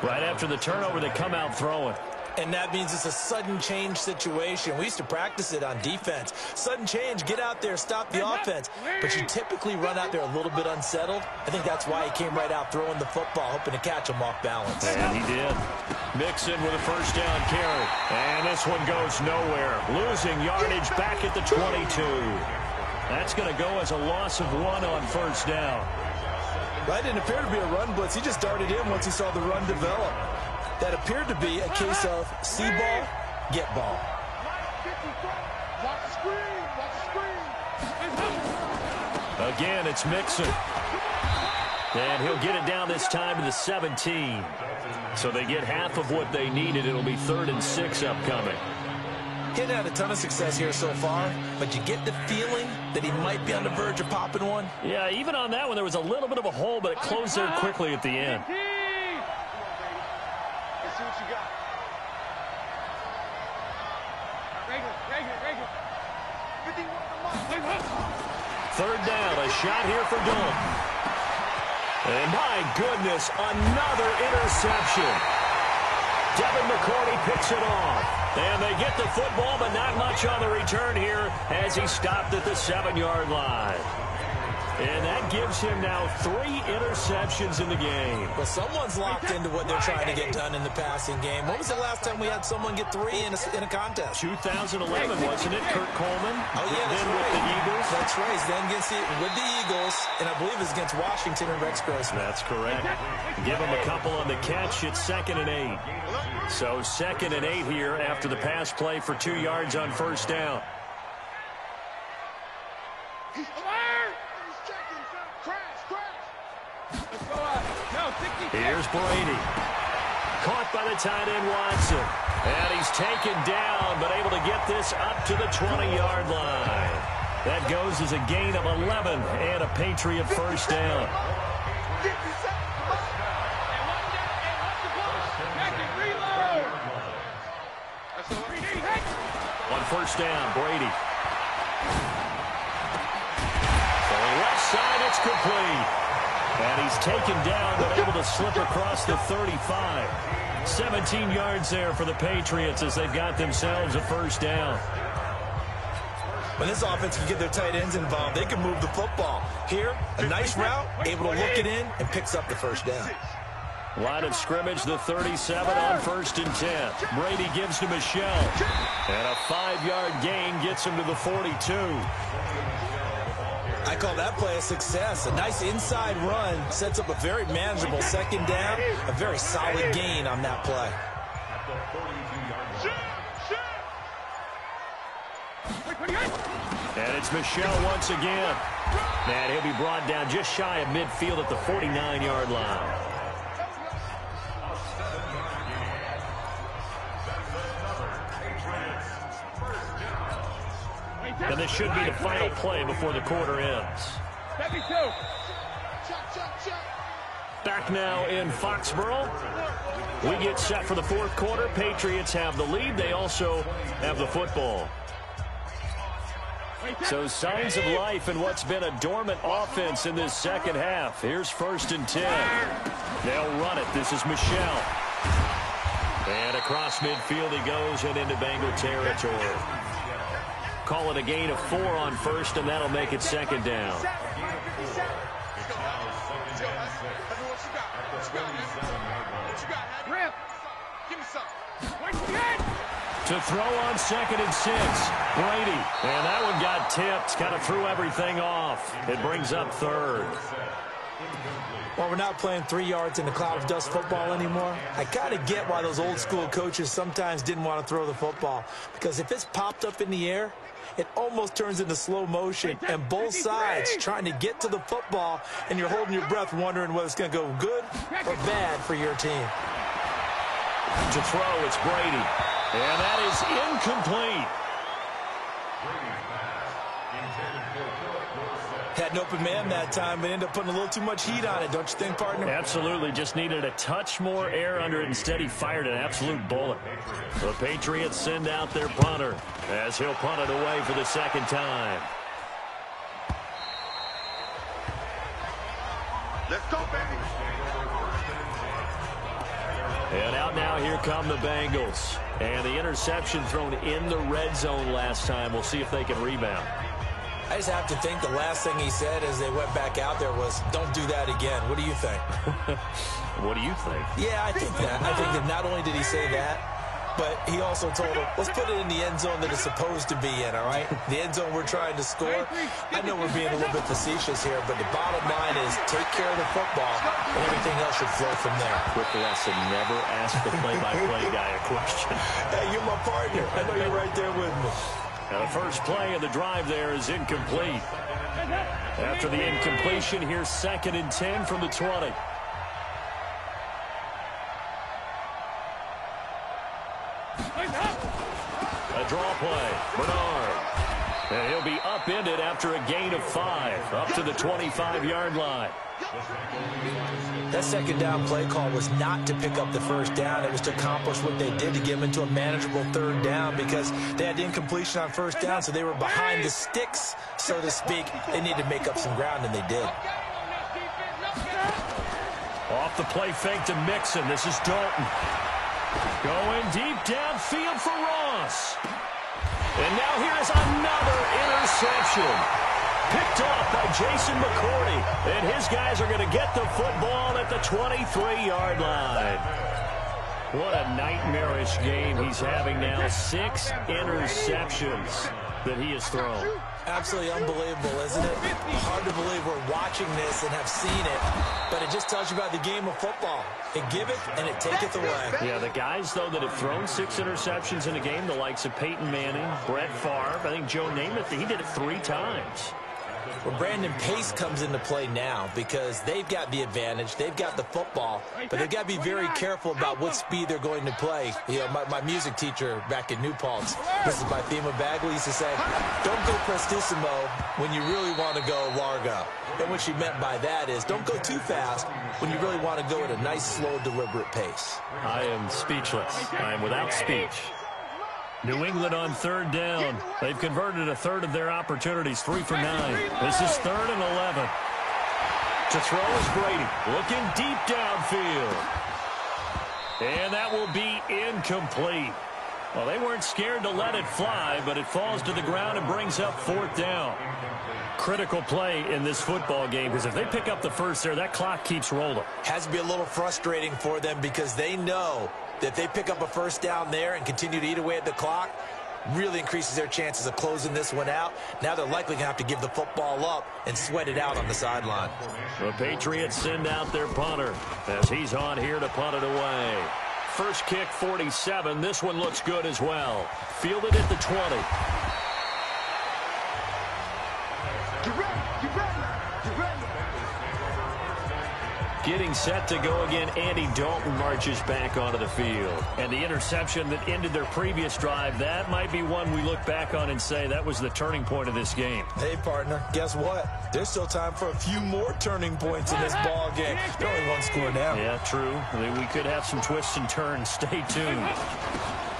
Right after the turnover, they come out throwing. And that means it's a sudden change situation. We used to practice it on defense. Sudden change, get out there, stop the offense. But you typically run out there a little bit unsettled. I think that's why he came right out throwing the football, hoping to catch him off balance. And he did. Mixon with a first down carry. And this one goes nowhere. Losing yardage back at the 22. That's going to go as a loss of 1 on first down. Right, didn't appear to be a run blitz. He just darted in once he saw the run develop. That appeared to be a case of see ball, get ball. Again, it's Mixon. And he'll get it down this time to the 17. So they get half of what they needed. It'll be 3rd and 6 upcoming. He hadn't had a ton of success here so far, but you get the feeling that he might be on the verge of popping one. Yeah, even on that one, there was a little bit of a hole, but it closed there quickly at the end. Third down, a shot here for Dalton. And my goodness, another interception. Devin McCourty picks it off. And they get the football, but not much on the return here as he stopped at the 7-yard line. And that gives him now 3 interceptions in the game. Well, someone's locked into what they're trying to get done in the passing game. When was the last time we had someone get 3 in a contest? 2011, wasn't it? Kurt Coleman. Oh, yeah, that's then right. with the Eagles. That's right. Then with the Eagles, and I believe it's against Washington and Rex Grossman. That's correct. Give him a couple on the catch. It's 2nd and 8. So 2nd and 8 here after the pass play for 2 yards on first down. Here's Brady. Caught by the tight end Watson. And he's taken down, but able to get this up to the 20-yard line. That goes as a gain of 11 and a Patriot first down. On first down, Brady. On the left side, it's complete. And he's taken down, but able to slip across the 35. 17 yards there for the Patriots as they've got themselves a first down. When this offense can get their tight ends involved, they can move the football. Here, a nice route, able to look it in, and picks up the first down. Line of scrimmage, the 37 on 1st and 10. Brady gives to Michelle. And a 5-yard gain gets him to the 42. I call that play a success. A nice inside run sets up a very manageable 2nd down. A very solid gain on that play. And it's Michelle once again. And he'll be brought down just shy of midfield at the 49-yard line. And this should be the final play before the quarter ends. Back now in Foxborough. We get set for the 4th quarter. Patriots have the lead. They also have the football. So signs of life in what's been a dormant offense in this 2nd half. Here's 1st and 10. They'll run it. This is Michelle. And across midfield he goes and into Bengal territory. Call it a gain of 4 on first, and that'll make it 2nd down. To throw on 2nd and 6, Brady. And that one got tipped, kind of threw everything off. It brings up 3rd. Well, we're not playing 3 yards in the cloud of dust football anymore. I kind of get why those old school coaches sometimes didn't want to throw the football. Because if it's popped up in the air, it almost turns into slow motion, and both sides trying to get to the football, and you're holding your breath wondering whether it's going to go good or bad for your team. To throw, it's Brady. And that is incomplete. Had an open man that time, but ended up putting a little too much heat on it, don't you think, partner? Absolutely. Just needed a touch more air under it. Instead, he fired an absolute bullet. The Patriots send out their punter as he'll punt it away for the second time. Let's go, baby. And out now, here come the Bengals. And the interception thrown in the red zone last time. We'll see if they can rebound. I just have to think the last thing he said as they went back out there was, don't do that again. What do you think? What do you think? Yeah, I think that. I think that not only did he say that, but he also told him, let's put it in the end zone that it's supposed to be in, all right? The end zone we're trying to score. I know we're being a little bit facetious here, but the bottom line is take care of the football, and everything else should flow from there. Quick lesson, never ask the play-by-play guy a question. Hey, you're my partner. I know you're right there with me. Now the first play of the drive there is incomplete. After the incompletion, here's 2nd and 10 from the 20. A draw play. Bernard. And he'll be upended after a gain of 5. Up to the 25-yard line. That second down play call was not to pick up the first down. It was to accomplish what they did, to get them into a manageable third down, because they had incompletion on first down, so they were behind the sticks, so to speak. They needed to make up some ground, and they did. Off the play fake to Mixon. This is Dalton. Going deep downfield for Ross. And now here's another interception. Picked off by Jason McCourty. And his guys are going to get the football at the 23-yard line. What a nightmarish game he's having now. 6 interceptions that he has thrown. Absolutely unbelievable, isn't it? Hard to believe we're watching this and have seen it, but it just tells you about the game of football. It giveth and it taketh away. Yeah, the guys, though, that have thrown 6 interceptions in a game, the likes of Peyton Manning, Brett Favre, I think Joe Namath, he did it 3 times. Well, Brandon Pace comes into play now because they've got the advantage. They've got the football, but they've got to be very careful about what speed they're going to play. You know, my music teacher back in New Paltz, Mrs. Bythema Bagley, used to say, don't go prestissimo when you really want to go largo. And what she meant by that is don't go too fast when you really want to go at a nice, slow, deliberate pace. I am speechless. I am without speech. New England on 3rd down. They've converted a 1/3 of their opportunities, 3 for 9. This is 3rd and 11. To throw is Brady, looking deep downfield. And that will be incomplete. Well, they weren't scared to let it fly, but it falls to the ground and brings up 4th down. Critical play in this football game, because if they pick up the first there, that clock keeps rolling. Has to be a little frustrating for them because they know that if they pick up a first down there and continue to eat away at the clock, really increases their chances of closing this one out. Now they're likely going to have to give the football up and sweat it out on the sideline. The Patriots send out their punter as he's on here to punt it away. First kick, 47. This one looks good as well. Fielded at the 20. Getting set to go again, Andy Dalton marches back onto the field. And the interception that ended their previous drive, that might be one we look back on and say that was the turning point of this game. Hey, partner, guess what? There's still time for a few more turning points in this ball game. There's only 1 score now. Yeah, true. We could have some twists and turns. Stay tuned.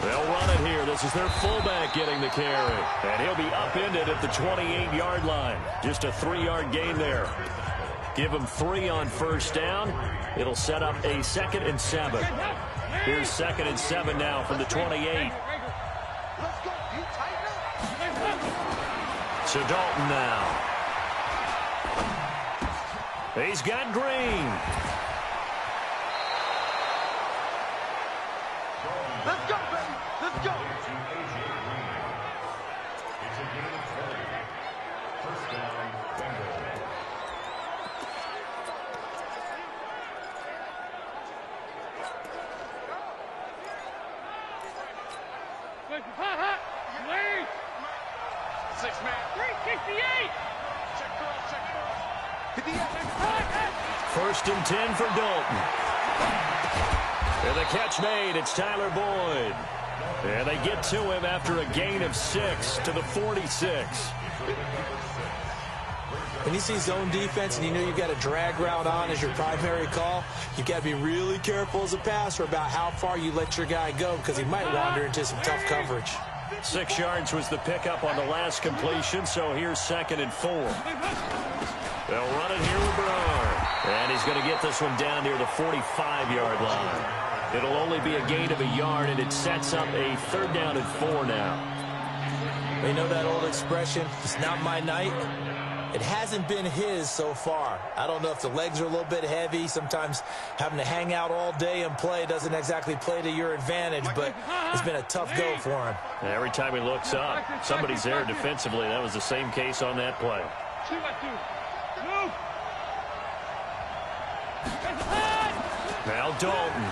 They'll run it here. This is their fullback getting the carry. And he'll be upended at the 28-yard line. Just a 3-yard gain there. Give them 3 on first down. It'll set up a 2nd and 7. Here's 2nd and 7 now from the 28. So Dalton now. He's got Green. Let's go, baby. Let's go. First and 10 for Dalton. And the catch made. It's Tyler Boyd. And they get to him after a gain of 6 to the 46. When you see zone defense and you know you've got a drag route on as your primary call, you've got to be really careful as a passer about how far you let your guy go because he might wander into some tough coverage. 6 yards was the pickup on the last completion, so here's 2nd and 4. They'll run it here with Bernard. And he's going to get this one down near the 45-yard line. It'll only be a gain of a yard, and it sets up a 3rd down and 4 now. You know that old expression, it's not my night? It hasn't been his so far. I don't know if the legs are a little bit heavy. Sometimes having to hang out all day and play doesn't exactly play to your advantage, but it's been a tough go for him. And every time he looks up, somebody's there defensively. That was the same case on that play. Now Dalton.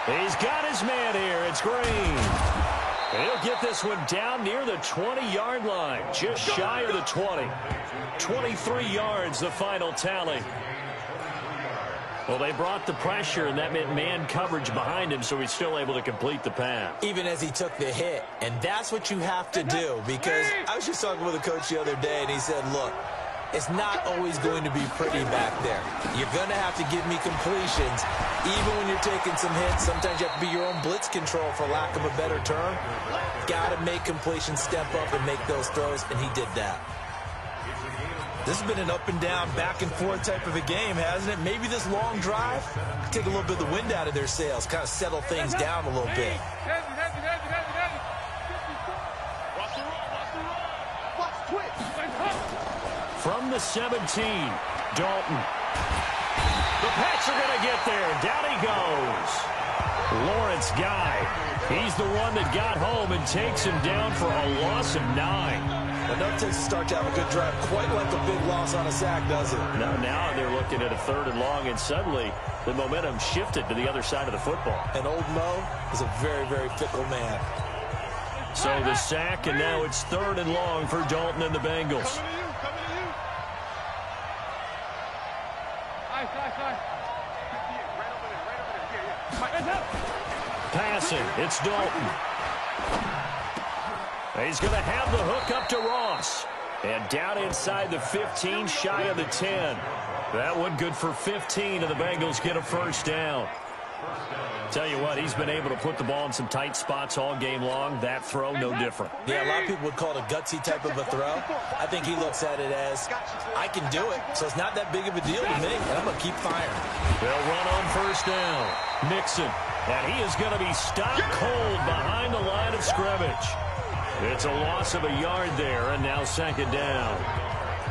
He's got his man here. It's Green. And he'll get this one down near the 20-yard line, just shy of the 20. 23 yards, the final tally. Well, they brought the pressure, and that meant man coverage behind him, so he's still able to complete the pass. Even as he took the hit, and that's what you have to do, because I was just talking with a coach the other day, and he said, look, it's not always going to be pretty back there. You're going to have to give me completions. Even when you're taking some hits, sometimes you have to be your own blitz control, for lack of a better term. Got to make completions, step up, and make those throws, and he did that. This has been an up and down, back and forth type of a game, hasn't it? Maybe this long drive could take a little bit of the wind out of their sails, kind of settle things down a little bit. From the 17, Dalton. The Pats are going to get there. Down he goes. Lawrence Guy. He's the one that got home and takes him down for a loss of 9. Enough takes a start to have a good drive, quite like a big loss on a sack, does it? Now they're looking at a 3rd and long, and suddenly the momentum shifted to the other side of the football. And old Mo is a very, very fickle man. So the sack, and now it's 3rd and long for Dalton and the Bengals. Passing, it's Dalton. He's going to have the hook up to Ross. And down inside the 15, shy of the 10. That one good for 15, and the Bengals get a 1st down. Tell you what, he's been able to put the ball in some tight spots all game long. That throw, no different. Yeah, a lot of people would call it a gutsy type of a throw. I think he looks at it as, I can do it, so it's not that big of a deal to me, and I'm going to keep firing. They'll run on 1st down. Mixon, and he is going to be stopped cold behind the line of scrimmage. It's a loss of a yard there, and now 2nd down.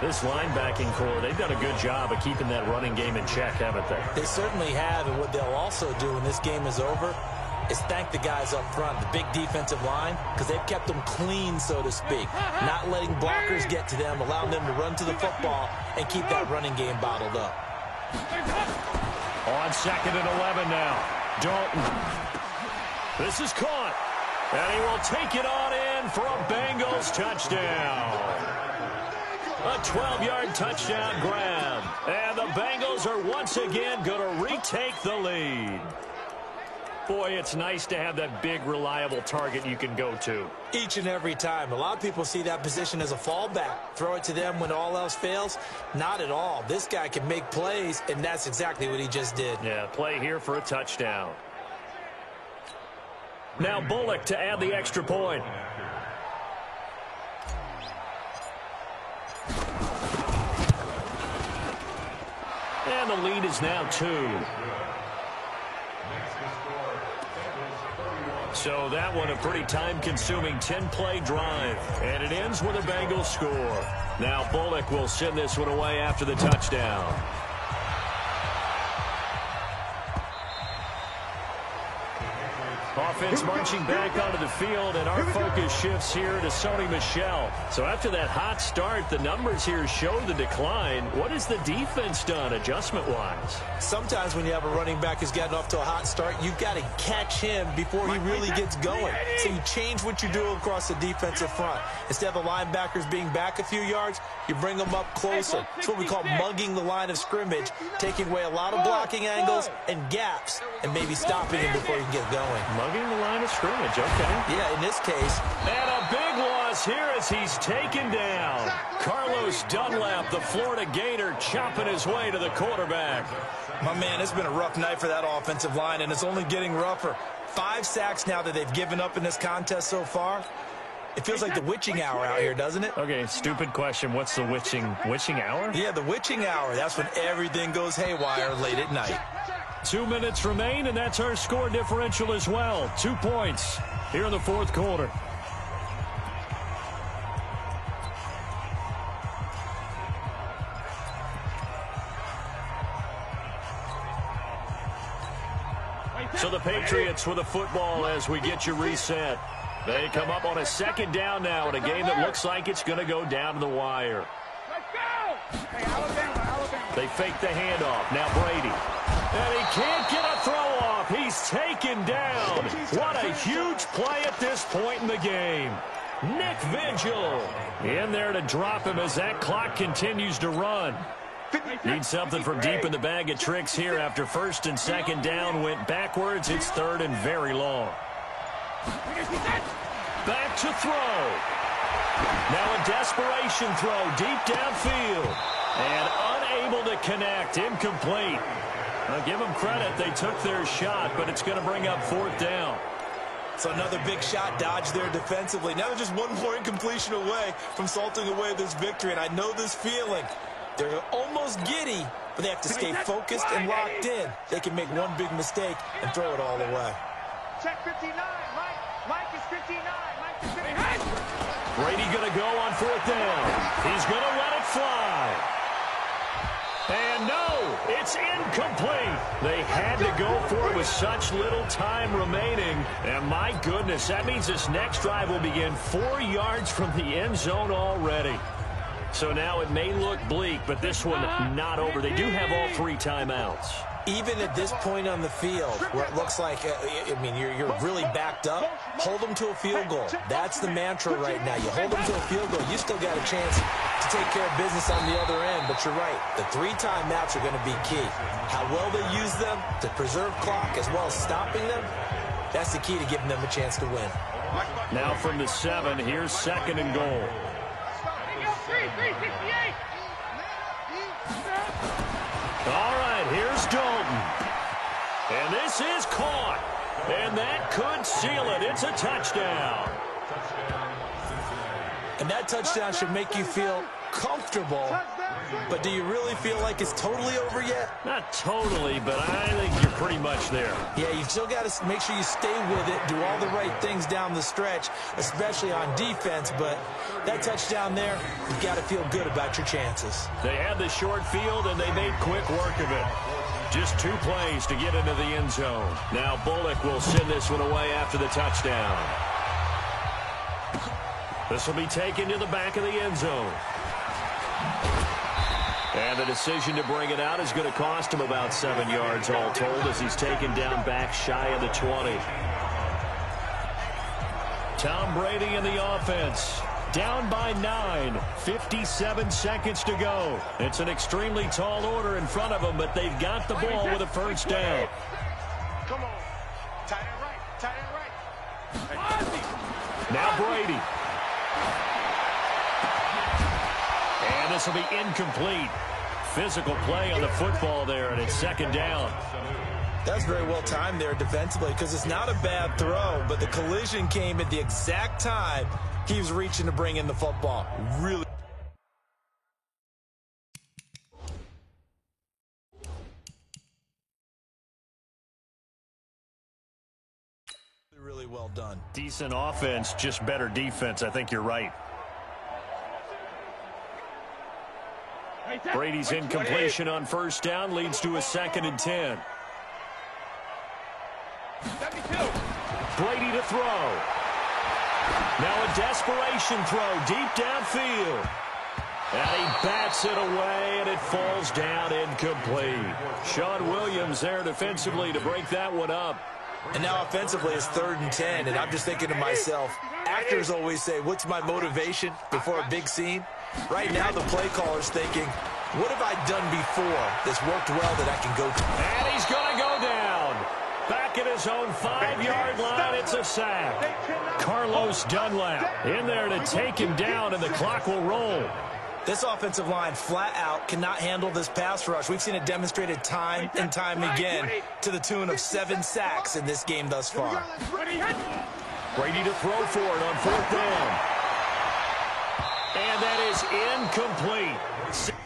This linebacking core, they've done a good job of keeping that running game in check, haven't they? They certainly have, and what they'll also do when this game is over is thank the guys up front, the big defensive line, because they've kept them clean, so to speak, not letting blockers get to them, allowing them to run to the football and keep that running game bottled up. On 2nd and 11 now, Dalton. This is caught, and he will take it on in for a Bengals touchdown. A 12-yard touchdown grab. And the Bengals are once again going to retake the lead. Boy, it's nice to have that big, reliable target you can go to. Each and every time. A lot of people see that position as a fallback. Throw it to them when all else fails. Not at all. This guy can make plays, and that's exactly what he just did. Yeah, play here for a touchdown. Now Bullock to add the extra point. And the lead is now 2. So that one a pretty time-consuming 10-play drive. And it ends with a Bengals score. Now Bullock will send this one away after the touchdown. Offense marching back onto the field, and our focus shifts here to Sony Michel. So after that hot start, the numbers here show the decline. What has the defense done adjustment-wise? Sometimes when you have a running back who's gotten off to a hot start, you've got to catch him before he really gets going. So you change what you do across the defensive front. Instead of the linebackers being back a few yards, you bring them up closer. It's what we call mugging the line of scrimmage, taking away a lot of blocking angles and gaps, and maybe stopping him before he can get going. Mugging the line of scrimmage, okay. Yeah, in this case. And a big one us here as he's taken down. Carlos Dunlap, the Florida Gator, chopping his way to the quarterback. My man, it's been a rough night for that offensive line, and it's only getting rougher. 5 sacks now that they've given up in this contest so far. It feels like the witching hour out here, doesn't it? Okay, stupid question. What's the witching hour? Yeah, the witching hour. That's when everything goes haywire late at night. 2 minutes remain, and that's our score differential as well. 2 points here in the fourth quarter. So the Patriots with a football as we get you reset. They come up on a second down now in a game that looks like it's going to go down to the wire. They fake the handoff. Now Brady. And he can't get a throw off. He's taken down. What a huge play at this point in the game. Nick Vigil in there to drop him as that clock continues to run. Need something from deep in the bag of tricks here after first and second down went backwards. It's third and very long. Back to throw. Now a desperation throw deep downfield. And unable to connect. Incomplete. I'll give them credit. They took their shot, but it's going to bring up fourth down. So another big shot dodged there defensively. Now they're just one more incompletion away from salting away this victory. And I know this feeling. They're almost giddy, but they have to stay focused and locked in. They can make one big mistake and throw it all away. Check 59. Mike is 59. Mike is 59. Brady going to go on fourth down. He's going to let it fly. And no, it's incomplete. They had to go for it with such little time remaining. And my goodness, that means this next drive will begin 4 yards from the end zone already. So now it may look bleak, but this one not over. They do have all 3 timeouts. Even at this point on the field, where it looks like, you're really backed up, hold them to a field goal. That's the mantra right now. You hold them to a field goal, you still got a chance to take care of business on the other end. But you're right, the 3 timeouts are going to be key. How well they use them to preserve clock as well as stopping them, that's the key to giving them a chance to win. Now from the 7, here's second and goal. All right, here's Dalton. And this is caught. And that could seal it. It's a touchdown. And that touchdown should make you feel comfortable. But do you really feel like it's totally over yet? Not totally, but I think you're pretty much there. Yeah, you've still got to make sure you stay with it, do all the right things down the stretch, especially on defense. But that touchdown there, you've got to feel good about your chances. They had the short field, and they made quick work of it. Just 2 plays to get into the end zone. Now Bullock will send this one away after the touchdown. This will be taken to the back of the end zone. And the decision to bring it out is going to cost him about 7 yards all told as he's taken down back shy of the 20. Tom Brady in the offense. Down by 9. 57 seconds to go. It's an extremely tall order in front of them, but they've got the ball with a first down. Come on. Tight end right. Tight end right. Now Brady. And this will be incomplete. Physical play on the football there, and it's second down. That's very well timed there defensively because it's not a bad throw, but the collision came at the exact time he was reaching to bring in the football. Really. Really well done. Decent offense, just better defense. I think you're right. Brady's incompletion on first down leads to a 2nd and 10. Brady to throw. Now a desperation throw deep downfield. And he bats it away, and it falls down incomplete. Sean Williams there defensively to break that one up. And now offensively it's 3rd and 10, and I'm just thinking to myself, actors always say, what's my motivation before a big scene? Right now the play caller's thinking, what have I done before that's worked well that I can go to? And he's going to go down. Back back at his own 5-yard line. It's a sack. Carlos Dunlap in there to take him down, and the clock will roll. This offensive line flat out cannot handle this pass rush. We've seen it demonstrated time and time again to the tune of 7 sacks in this game thus far. Brady to throw for it on 4th down. And that is incomplete.